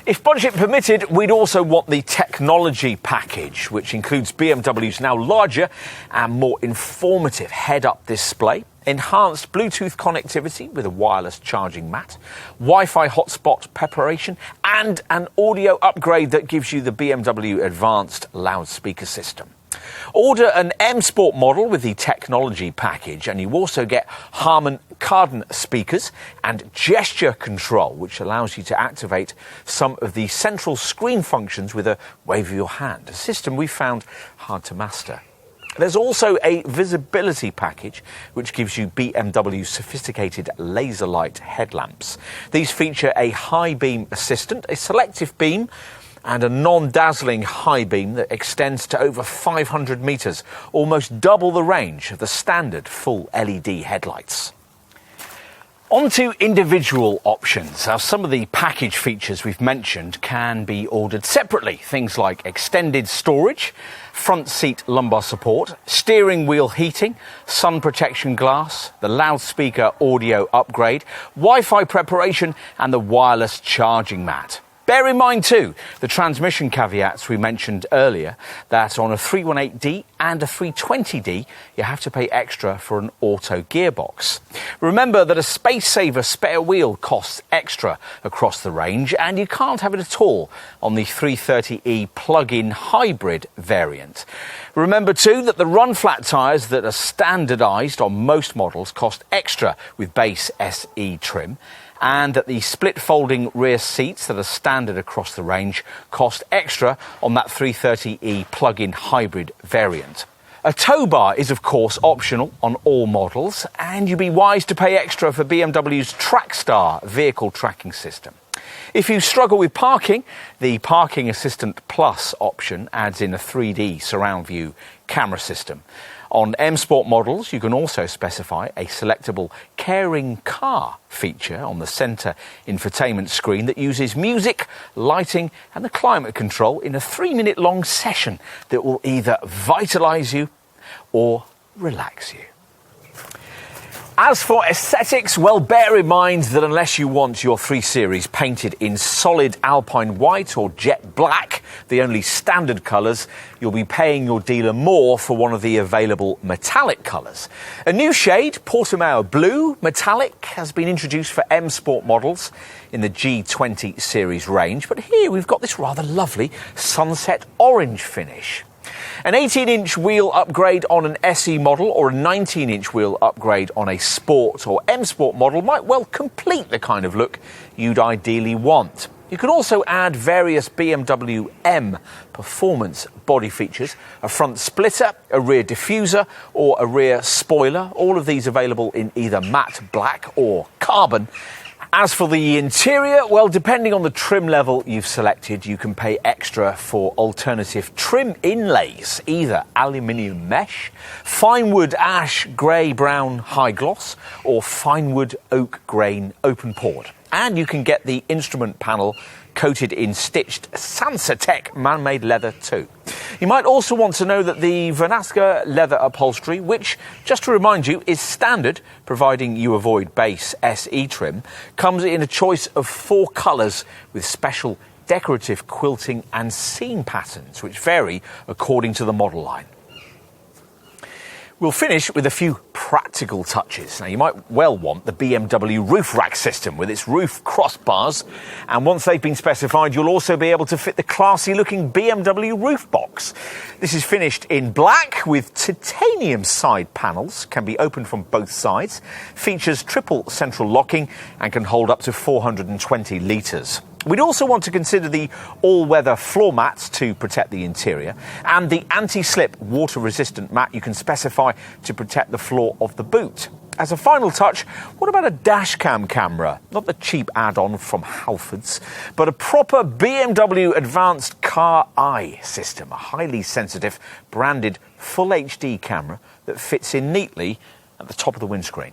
If budget permitted, we'd also want the Technology package, which includes BMW's now larger and more informative head-up display, enhanced Bluetooth connectivity with a wireless charging mat, Wi-Fi hotspot preparation, and an audio upgrade that gives you the BMW advanced loudspeaker system. Order an M Sport model with the Technology package and you also get Harman Kardon speakers and gesture control, which allows you to activate some of the central screen functions with a wave of your hand, a system we found hard to master. There's also a visibility package which gives you BMW's sophisticated laser light headlamps. These feature a high beam assistant, a selective beam, and a non-dazzling high beam that extends to over 500 metres, almost double the range of the standard full LED headlights. On to individual options. Now, some of the package features we've mentioned can be ordered separately. Things like extended storage, front seat lumbar support, steering wheel heating, sun protection glass, the loudspeaker audio upgrade, Wi-Fi preparation and the wireless charging mat. Bear in mind too, the transmission caveats we mentioned earlier, that on a 318D and a 320D, you have to pay extra for an auto gearbox. Remember that a space-saver spare wheel costs extra across the range, and you can't have it at all on the 330e plug-in hybrid variant. Remember too that the run-flat tyres that are standardised on most models cost extra with base SE trim, and that the split-folding rear seats that are standard across the range cost extra on that 330e plug-in hybrid variant. A tow bar is, of course, optional on all models, and you'd be wise to pay extra for BMW's TrackStar vehicle tracking system. If you struggle with parking, the Parking Assistant Plus option adds in a 3D surround view camera system. On M Sport models, you can also specify a selectable caring car feature on the centre infotainment screen that uses music, lighting and the climate control in a 3-minute long session that will either vitalise you or relax you. As for aesthetics, well, bear in mind that unless you want your 3 Series painted in solid alpine white or jet black, the only standard colours, you'll be paying your dealer more for one of the available metallic colours. A new shade, Portimao Blue Metallic, has been introduced for M Sport models in the G20 Series range, but here we've got this rather lovely sunset orange finish. An 18-inch wheel upgrade on an SE model or a 19-inch wheel upgrade on a Sport or M Sport model might well complete the kind of look you'd ideally want. You can also add various BMW M performance body features, a front splitter, a rear diffuser or a rear spoiler, all of these available in either matte black or carbon. As for the interior, well, depending on the trim level you've selected, you can pay extra for alternative trim inlays, either aluminium mesh, fine wood ash grey brown high gloss, or fine wood oak grain open pored. And you can get the instrument panel coated in stitched Sansatec man-made leather too. You might also want to know that the Vernasca leather upholstery, which, just to remind you, is standard, providing you avoid base SE trim, comes in a choice of 4 colours with special decorative quilting and seam patterns, which vary according to the model line. We'll finish with a few practical touches. Now, you might well want the BMW roof rack system with its roof crossbars, and once they've been specified, you'll also be able to fit the classy-looking BMW roof box. This is finished in black with titanium side panels, can be opened from both sides, features triple central locking, and can hold up to 420 litres. We'd also want to consider the all-weather floor mats to protect the interior and the anti-slip water-resistant mat you can specify to protect the floor of the boot. As a final touch, what about a dashcam camera? Not the cheap add-on from Halfords, but a proper BMW Advanced Car Eye system, a highly sensitive, branded Full HD camera that fits in neatly at the top of the windscreen.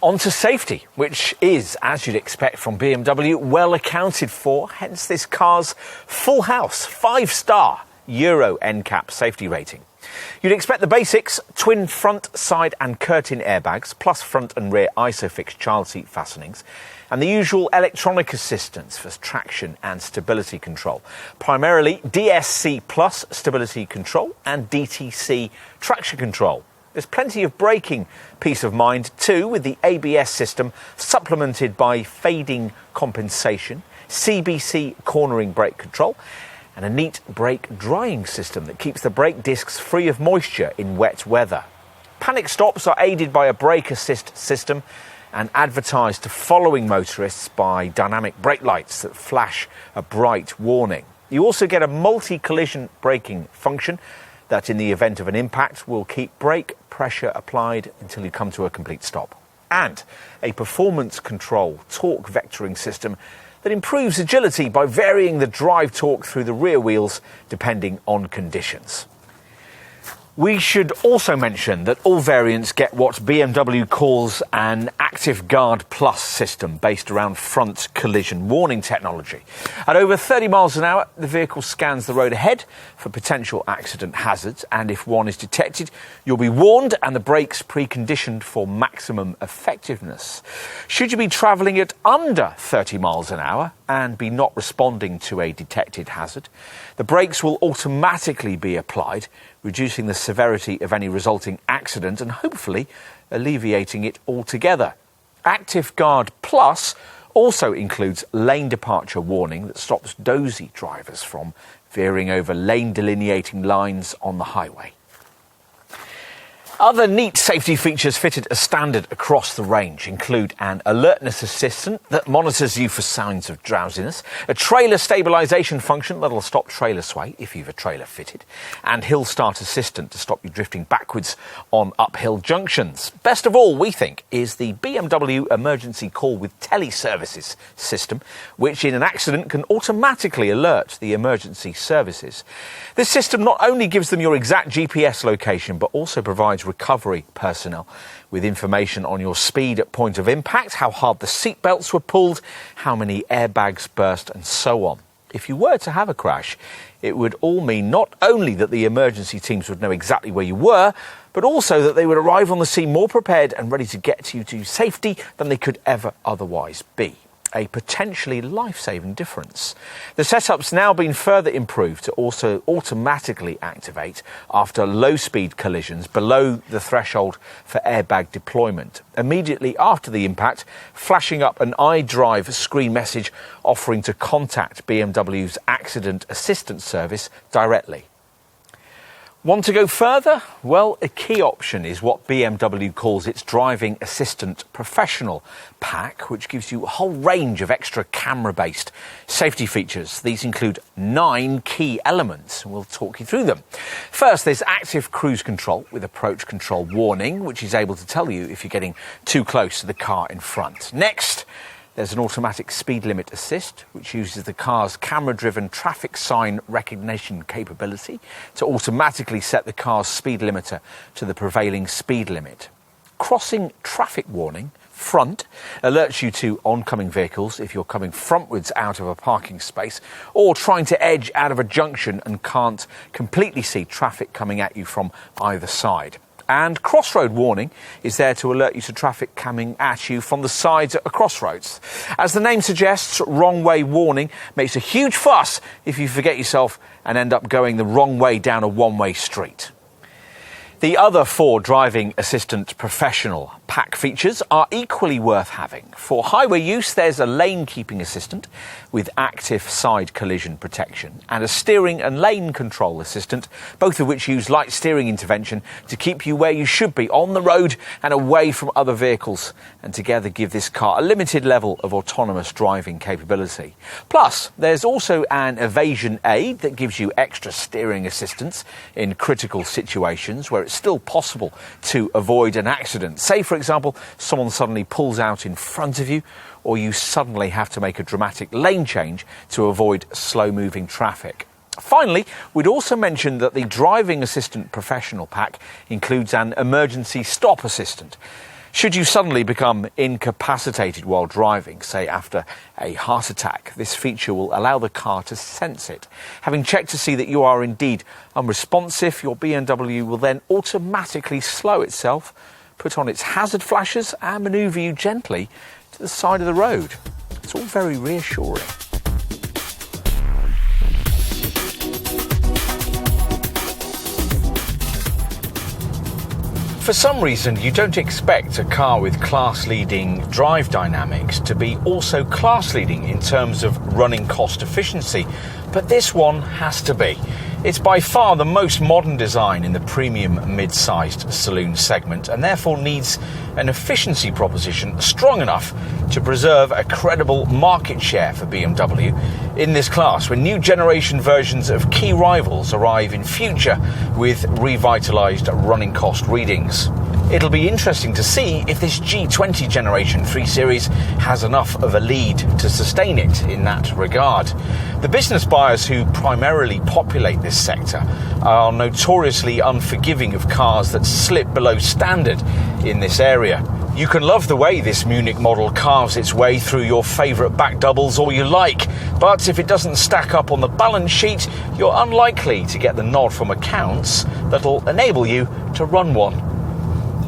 On to safety, which is, as you'd expect from BMW, well accounted for, hence this car's full house, 5-star Euro NCAP safety rating. You'd expect the basics: twin front, side and curtain airbags, plus front and rear ISOFIX child seat fastenings, and the usual electronic assistance for traction and stability control, primarily DSC Plus stability control and DTC traction control. There's plenty of braking peace of mind too, with the ABS system supplemented by fading compensation, CBC cornering brake control, and a neat brake drying system that keeps the brake discs free of moisture in wet weather. Panic stops are aided by a brake assist system and advertised to following motorists by dynamic brake lights that flash a bright warning. You also get a multi-collision braking function that, in the event of an impact, will keep brake pressure applied until you come to a complete stop. And a performance control torque vectoring system that improves agility by varying the drive torque through the rear wheels depending on conditions. We should also mention that all variants get what BMW calls an Active Guard Plus system based around front collision warning technology. At over 30 miles an hour, the vehicle scans the road ahead for potential accident hazards, and if one is detected, you'll be warned and the brakes preconditioned for maximum effectiveness. Should you be travelling at under 30 miles an hour and be not responding to a detected hazard, the brakes will automatically be applied, reducing the severity of any resulting accident and hopefully alleviating it altogether. Active Guard Plus also includes lane departure warning that stops dozy drivers from veering over lane delineating lines on the highway. Other neat safety features fitted as standard across the range include an alertness assistant that monitors you for signs of drowsiness, a trailer stabilisation function that'll stop trailer sway if you've a trailer fitted, and hill start assistant to stop you drifting backwards on uphill junctions. Best of all, we think, is the BMW emergency call with teleservices system, which in an accident can automatically alert the emergency services. This system not only gives them your exact GPS location, but also provides recovery personnel with information on your speed at point of impact, how hard the seatbelts were pulled, how many airbags burst, and so on. If you were to have a crash, it would all mean not only that the emergency teams would know exactly where you were, but also that they would arrive on the scene more prepared and ready to get you to safety than they could ever otherwise be. A potentially life-saving difference. The setup's now been further improved to also automatically activate after low-speed collisions below the threshold for airbag deployment, immediately after the impact, flashing up an iDrive screen message offering to contact BMW's Accident Assistance Service directly. Want to go further? Well, a key option is what BMW calls its Driving Assistant Professional pack, which gives you a whole range of extra camera-based safety features. These include 9 key elements, and we'll talk you through them. First, there's active cruise control with approach control warning, which is able to tell you if you're getting too close to the car in front. Next, there's an automatic speed limit assist, which uses the car's camera-driven traffic sign recognition capability to automatically set the car's speed limiter to the prevailing speed limit. Crossing traffic warning, front, alerts you to oncoming vehicles if you're coming frontwards out of a parking space or trying to edge out of a junction and can't completely see traffic coming at you from either side. And crossroad warning is there to alert you to traffic coming at you from the sides at a crossroads. As the name suggests, wrong way warning makes a huge fuss if you forget yourself and end up going the wrong way down a one-way street. The other 4 Driving Assistant Professional pack features are equally worth having. For highway use, there's a lane keeping assistant with active side collision protection and a steering and lane control assistant, both of which use light steering intervention to keep you where you should be on the road and away from other vehicles, and together give this car a limited level of autonomous driving capability. Plus, there's also an evasion aid that gives you extra steering assistance in critical situations where it's still possible to avoid an accident. Say, for example, someone suddenly pulls out in front of you, or you suddenly have to make a dramatic lane change to avoid slow-moving traffic. Finally, we'd also mention that the Driving Assistant Professional pack includes an emergency stop assistant. Should you suddenly become incapacitated while driving, say after a heart attack, this feature will allow the car to sense it. Having checked to see that you are indeed unresponsive, your BMW will then automatically slow itself, put on its hazard flashes and manoeuvre you gently to the side of the road. It's all very reassuring. For some reason, you don't expect a car with class-leading drive dynamics to be also class-leading in terms of running cost efficiency, but this one has to be. It's by far the most modern design in the premium mid-sized saloon segment and therefore needs an efficiency proposition strong enough to preserve a credible market share for BMW in this class when new generation versions of key rivals arrive in future with revitalised running cost readings. It'll be interesting to see if this G20 Generation 3 Series has enough of a lead to sustain it in that regard. The business buyers who primarily populate this sector are notoriously unforgiving of cars that slip below standard in this area. You can love the way this Munich model carves its way through your favourite back doubles all you like, but if it doesn't stack up on the balance sheet, you're unlikely to get the nod from accounts that'll enable you to run one.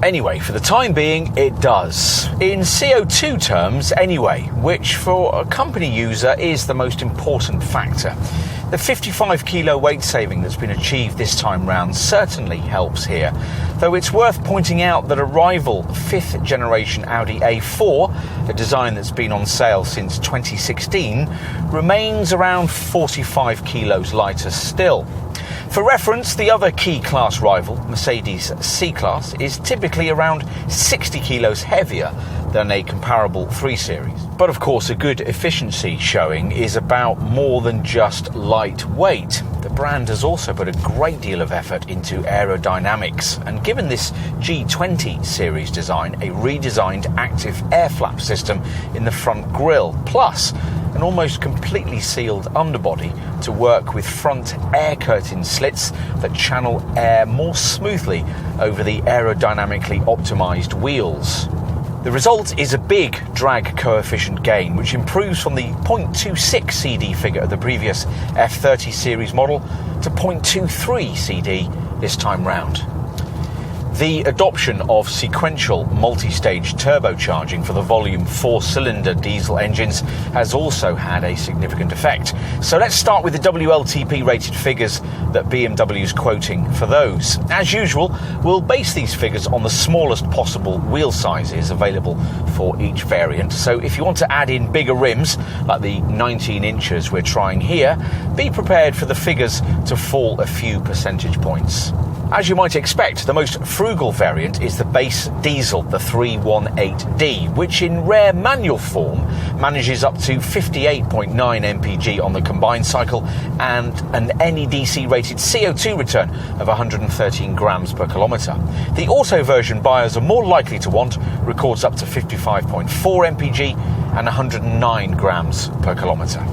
Anyway, for the time being, it does. In CO2 terms, anyway, which for a company user is the most important factor. The 55 kilo weight saving that's been achieved this time round certainly helps here, though it's worth pointing out that a rival 5th generation Audi A4, a design that's been on sale since 2016, remains around 45 kilos lighter still. For reference, the other key class rival, Mercedes C-Class, is typically around 60 kilos heavier than a comparable 3 Series. But of course, a good efficiency showing is about more than just lightweight. The brand has also put a great deal of effort into aerodynamics, and given this G20 series design a redesigned active air flap system in the front grille, plus an almost completely sealed underbody to work with front air curtain slits that channel air more smoothly over the aerodynamically optimized wheels. The result is a big drag coefficient gain, which improves from the 0.26 CD figure of the previous F30 series model to 0.23 CD this time round. The adoption of sequential multi-stage turbocharging for the volume 4-cylinder diesel engines has also had a significant effect. So let's start with the WLTP rated figures that BMW's quoting for those. As usual, we'll base these figures on the smallest possible wheel sizes available for each variant. So if you want to add in bigger rims, like the 19 inches we're trying here, be prepared for the figures to fall a few percentage points. As you might expect, the most frugal variant is the base diesel, the 318D, which in rare manual form manages up to 58.9 mpg on the combined cycle and an NEDC rated CO2 return of 113 grams per kilometre. The auto version buyers are more likely to want records up to 55.4 mpg and 109 grams per kilometre.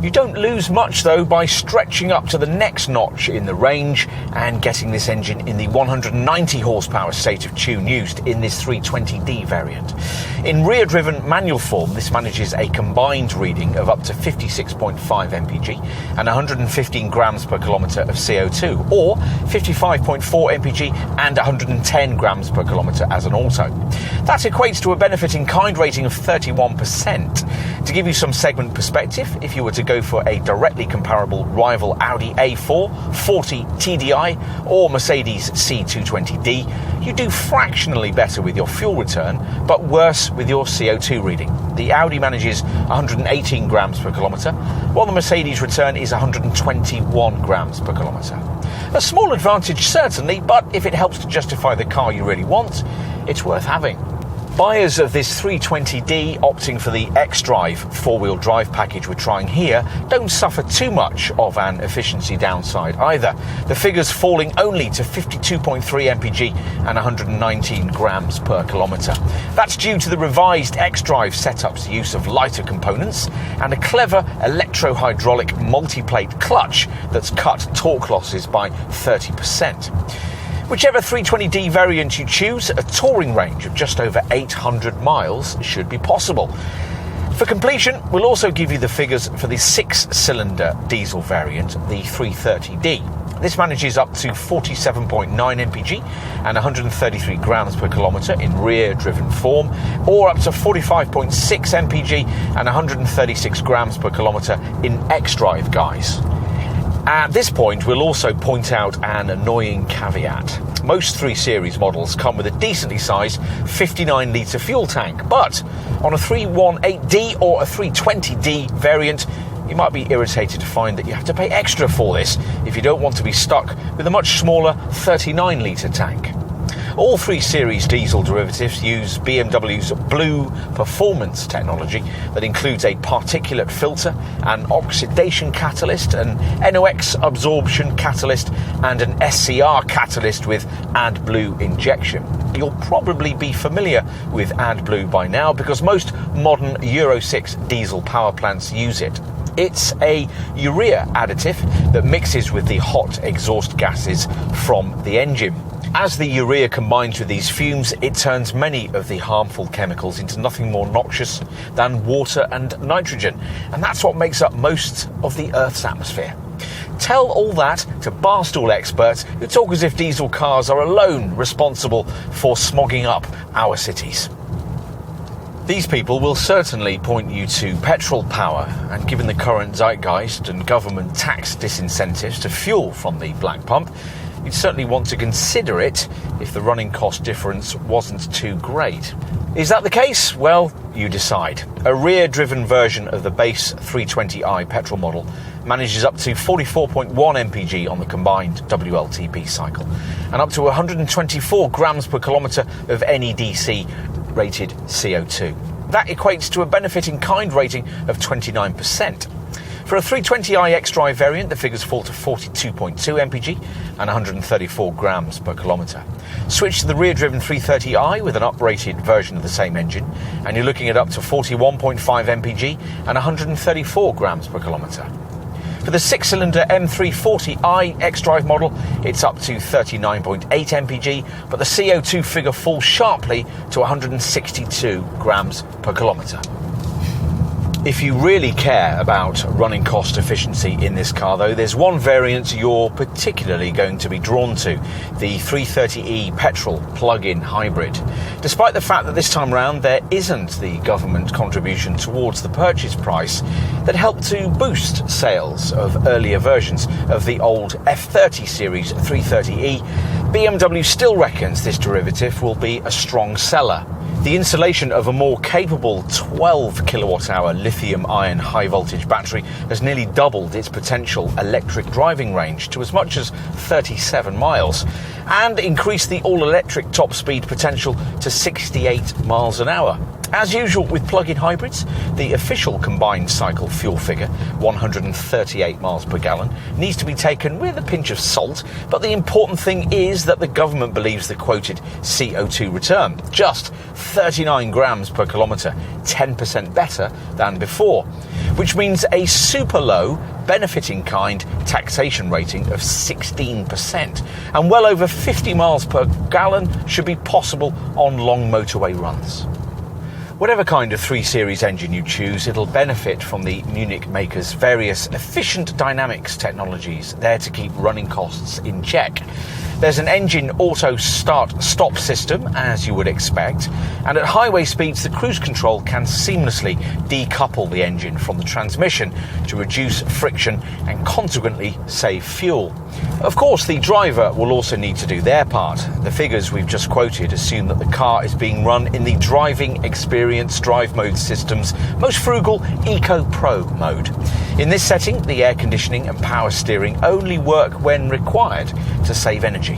You don't lose much, though, by stretching up to the next notch in the range and getting this engine in the 190 horsepower state of tune used in this 320D variant. In rear-driven manual form, this manages a combined reading of up to 56.5 mpg and 115 grams per kilometre of CO2, or 55.4 mpg and 110 grams per kilometre as an auto. That equates to a benefit in kind rating of 31%. To give you some segment perspective, if you were to go for a directly comparable rival Audi A4, 40 TDI or Mercedes C220D, you do fractionally better with your fuel return, but worse with your CO2 reading. The Audi manages 118 grams per kilometre, while the Mercedes return is 121 grams per kilometre. A small advantage certainly, but if it helps to justify the car you really want, it's worth having. Buyers of this 320D opting for the xDrive four-wheel drive package we're trying here don't suffer too much of an efficiency downside either, the figures falling only to 52.3 mpg and 119 grams per kilometre. That's due to the revised xDrive setup's use of lighter components and a clever electro-hydraulic multi-plate clutch that's cut torque losses by 30%. Whichever 320D variant you choose, a touring range of just over 800 miles should be possible. For completion, we'll also give you the figures for the 6-cylinder diesel variant, the 330D. This manages up to 47.9 mpg and 133 grams per kilometre in rear-driven form, or up to 45.6 mpg and 136 grams per kilometre in xDrive guise. At this point, we'll also point out an annoying caveat. Most 3 Series models come with a decently sized 59-litre fuel tank, but on a 318D or a 320D variant, you might be irritated to find that you have to pay extra for this if you don't want to be stuck with a much smaller 39-litre tank. All 3 Series diesel derivatives use BMW's Blue Performance technology that includes a particulate filter, an oxidation catalyst, an NOx absorption catalyst, and an SCR catalyst with AdBlue injection. You'll probably be familiar with AdBlue by now because most modern Euro 6 diesel power plants use it. It's a urea additive that mixes with the hot exhaust gases from the engine. As the urea combines with these fumes, it turns many of the harmful chemicals into nothing more noxious than water and nitrogen, and that's what makes up most of the Earth's atmosphere. Tell all that to barstool experts who talk as if diesel cars are alone responsible for smogging up our cities. These people will certainly point you to petrol power, and given the current zeitgeist and government tax disincentives to fuel from the black pump, you'd certainly want to consider it if the running cost difference wasn't too great. Is that the case? Well, you decide. A rear-driven version of the base 320i petrol model manages up to 44.1 mpg on the combined WLTP cycle and up to 124 grams per kilometre of NEDC rated CO2. That equates to a benefit in kind rating of 29%. For a 320i xDrive variant, the figures fall to 42.2 mpg and 134 grams per kilometre. Switch to the rear-driven 330i with an uprated version of the same engine, and you're looking at up to 41.5 mpg and 134 grams per kilometre. For the 6-cylinder M340i xDrive model, it's up to 39.8 mpg, but the CO2 figure falls sharply to 162 grams per kilometre. If you really care about running cost efficiency in this car though, there's one variant you're particularly going to be drawn to, the 330e petrol plug-in hybrid. Despite the fact that this time round there isn't the government contribution towards the purchase price that helped to boost sales of earlier versions of the old F30 series 330e, BMW still reckons this derivative will be a strong seller. The installation of a more capable 12 kilowatt-hour lithium-ion high-voltage battery has nearly doubled its potential electric driving range to as much as 37 miles and increased the all-electric top speed potential to 68 miles an hour. As usual with plug-in hybrids, the official combined cycle fuel figure, 138 miles per gallon, needs to be taken with a pinch of salt, but the important thing is that the government believes the quoted CO2 return, just 39 grams per kilometre, 10% better than before, which means a super low, benefit-in-kind taxation rating of 16%, and well over 50 miles per gallon should be possible on long motorway runs. Whatever kind of 3 Series engine you choose, it'll benefit from the Munich maker's various efficient dynamics technologies there to keep running costs in check. There's an engine auto start-stop system, as you would expect, and at highway speeds the cruise control can seamlessly decouple the engine from the transmission to reduce friction and consequently save fuel. Of course, the driver will also need to do their part. The figures we've just quoted assume that the car is being run in the Driving Experience Drive Mode system's most frugal Eco Pro mode. In this setting, the air conditioning and power steering only work when required to save energy.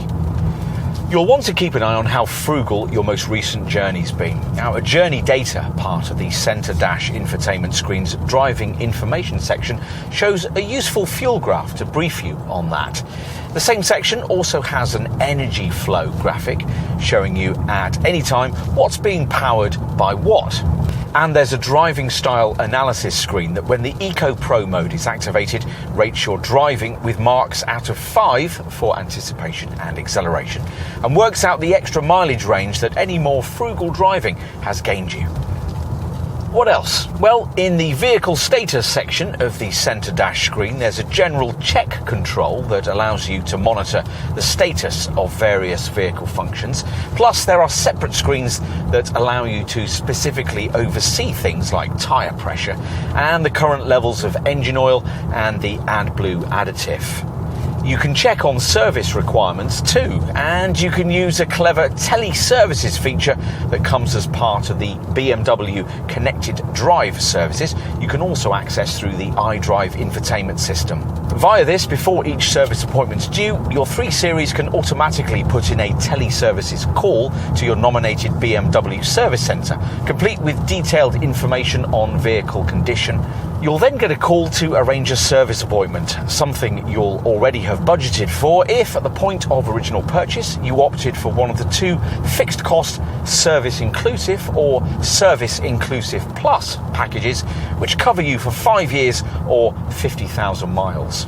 You'll want to keep an eye on how frugal your most recent journey's been. Now, a journey data part of the centre dash infotainment screen's driving information section shows a useful fuel graph to brief you on that. The same section also has an energy flow graphic showing you at any time what's being powered by what. And there's a driving style analysis screen that, when the Eco Pro mode is activated, rates your driving with marks out of 5 for anticipation and acceleration, and works out the extra mileage range that any more frugal driving has gained you. What else? Well, in the vehicle status section of the centre dash screen, there's a general check control that allows you to monitor the status of various vehicle functions. Plus, there are separate screens that allow you to specifically oversee things like tyre pressure and the current levels of engine oil and the AdBlue additive. You can check on service requirements too, and you can use a clever teleservices feature that comes as part of the BMW Connected Drive services you can also access through the iDrive infotainment system. Via this, before each service appointment's due, your 3 Series can automatically put in a teleservices call to your nominated BMW service centre, complete with detailed information on vehicle condition. You'll then get a call to arrange a service appointment, something you'll already have budgeted for if, at the point of original purchase, you opted for one of the 2 fixed cost service inclusive or service inclusive plus packages, which cover you for 5 years or 50,000 miles.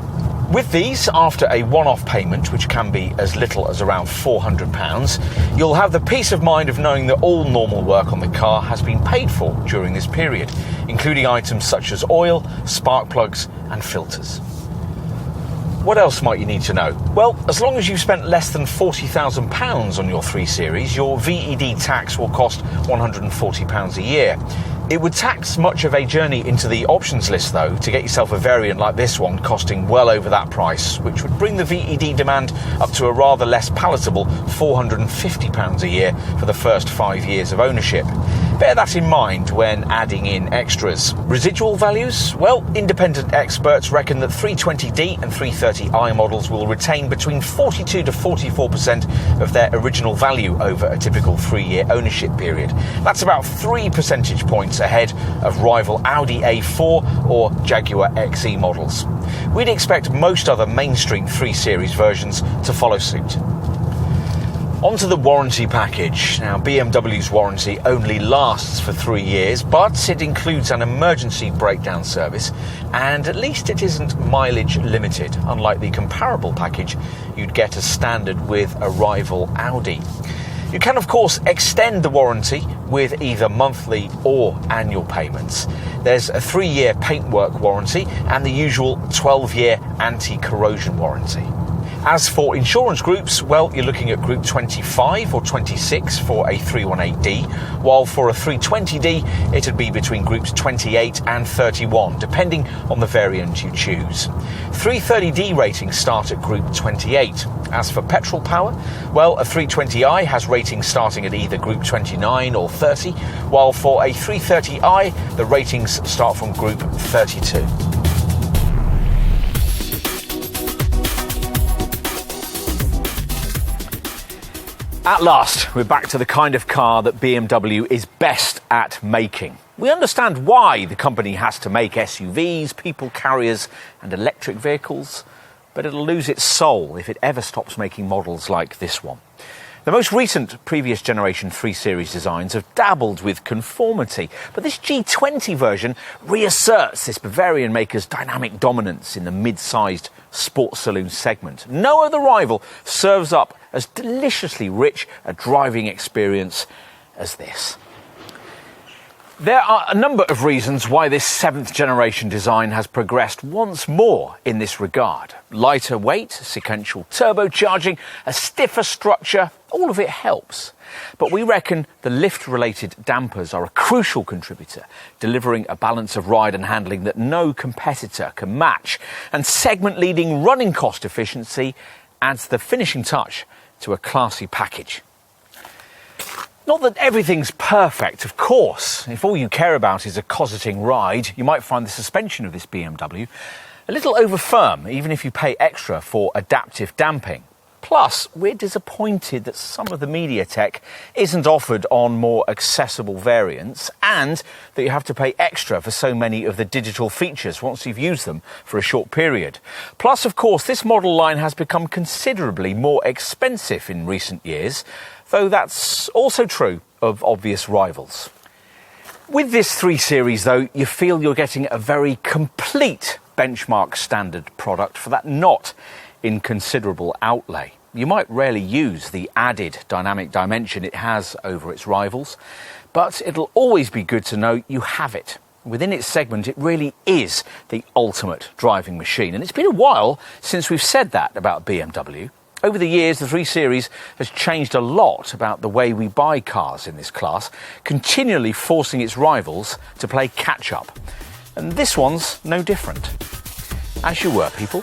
With these, after a one-off payment, which can be as little as around £400, you'll have the peace of mind of knowing that all normal work on the car has been paid for during this period, including items such as oil, spark plugs and filters. What else might you need to know? Well, as long as you've spent less than £40,000 on your 3 Series, your VED tax will cost £140 a year. It would tax much of a journey into the options list, though, to get yourself a variant like this one costing well over that price, which would bring the VED demand up to a rather less palatable £450 a year for the first 5 years of ownership. Bear that in mind when adding in extras. Residual values? Well, independent experts reckon that 320D and 330i models will retain between 42 to 44% of their original value over a typical 3-year ownership period. That's about 3 percentage points ahead of rival Audi A4 or Jaguar XE models. We'd expect most other mainstream 3 Series versions to follow suit. Onto the warranty package. Now, BMW's warranty only lasts for 3 years, but it includes an emergency breakdown service, and at least it isn't mileage limited, unlike the comparable package you'd get as standard with a rival Audi. You can, of course, extend the warranty with either monthly or annual payments. There's a 3-year paintwork warranty and the usual 12-year anti-corrosion warranty. As for insurance groups, well, you're looking at Group 25 or 26 for a 318D, while for a 320D, it'd be between Groups 28 and 31, depending on the variant you choose. 330D ratings start at Group 28. As for petrol power, well, a 320i has ratings starting at either Group 29 or 30, while for a 330i, the ratings start from Group 32. At last, we're back to the kind of car that BMW is best at making. We understand why the company has to make SUVs, people carriers and electric vehicles, but it'll lose its soul if it ever stops making models like this one. The most recent previous generation 3 Series designs have dabbled with conformity, but this G20 version reasserts this Bavarian maker's dynamic dominance in the mid-sized sports saloon segment. No other rival serves up as deliciously rich a driving experience as this. There are a number of reasons why this 7th generation design has progressed once more in this regard. Lighter weight, sequential turbocharging, a stiffer structure, all of it helps. But we reckon the lift-related dampers are a crucial contributor, delivering a balance of ride and handling that no competitor can match. And segment-leading running cost efficiency adds the finishing touch to a classy package. Not that everything's perfect, of course. If all you care about is a cosseting ride, you might find the suspension of this BMW a little over firm, even if you pay extra for adaptive damping. Plus, we're disappointed that some of the media tech isn't offered on more accessible variants, and that you have to pay extra for so many of the digital features once you've used them for a short period. Plus, of course, this model line has become considerably more expensive in recent years, though that's also true of obvious rivals. With this 3 Series, though, you feel you're getting a very complete benchmark standard product for that not inconsiderable outlay. You might rarely use the added dynamic dimension it has over its rivals, but it'll always be good to know you have it. Within its segment, it really is the ultimate driving machine, and it's been a while since we've said that about BMW. Over the years, the 3 Series has changed a lot about the way we buy cars in this class, continually forcing its rivals to play catch-up. And this one's no different. As you were, people.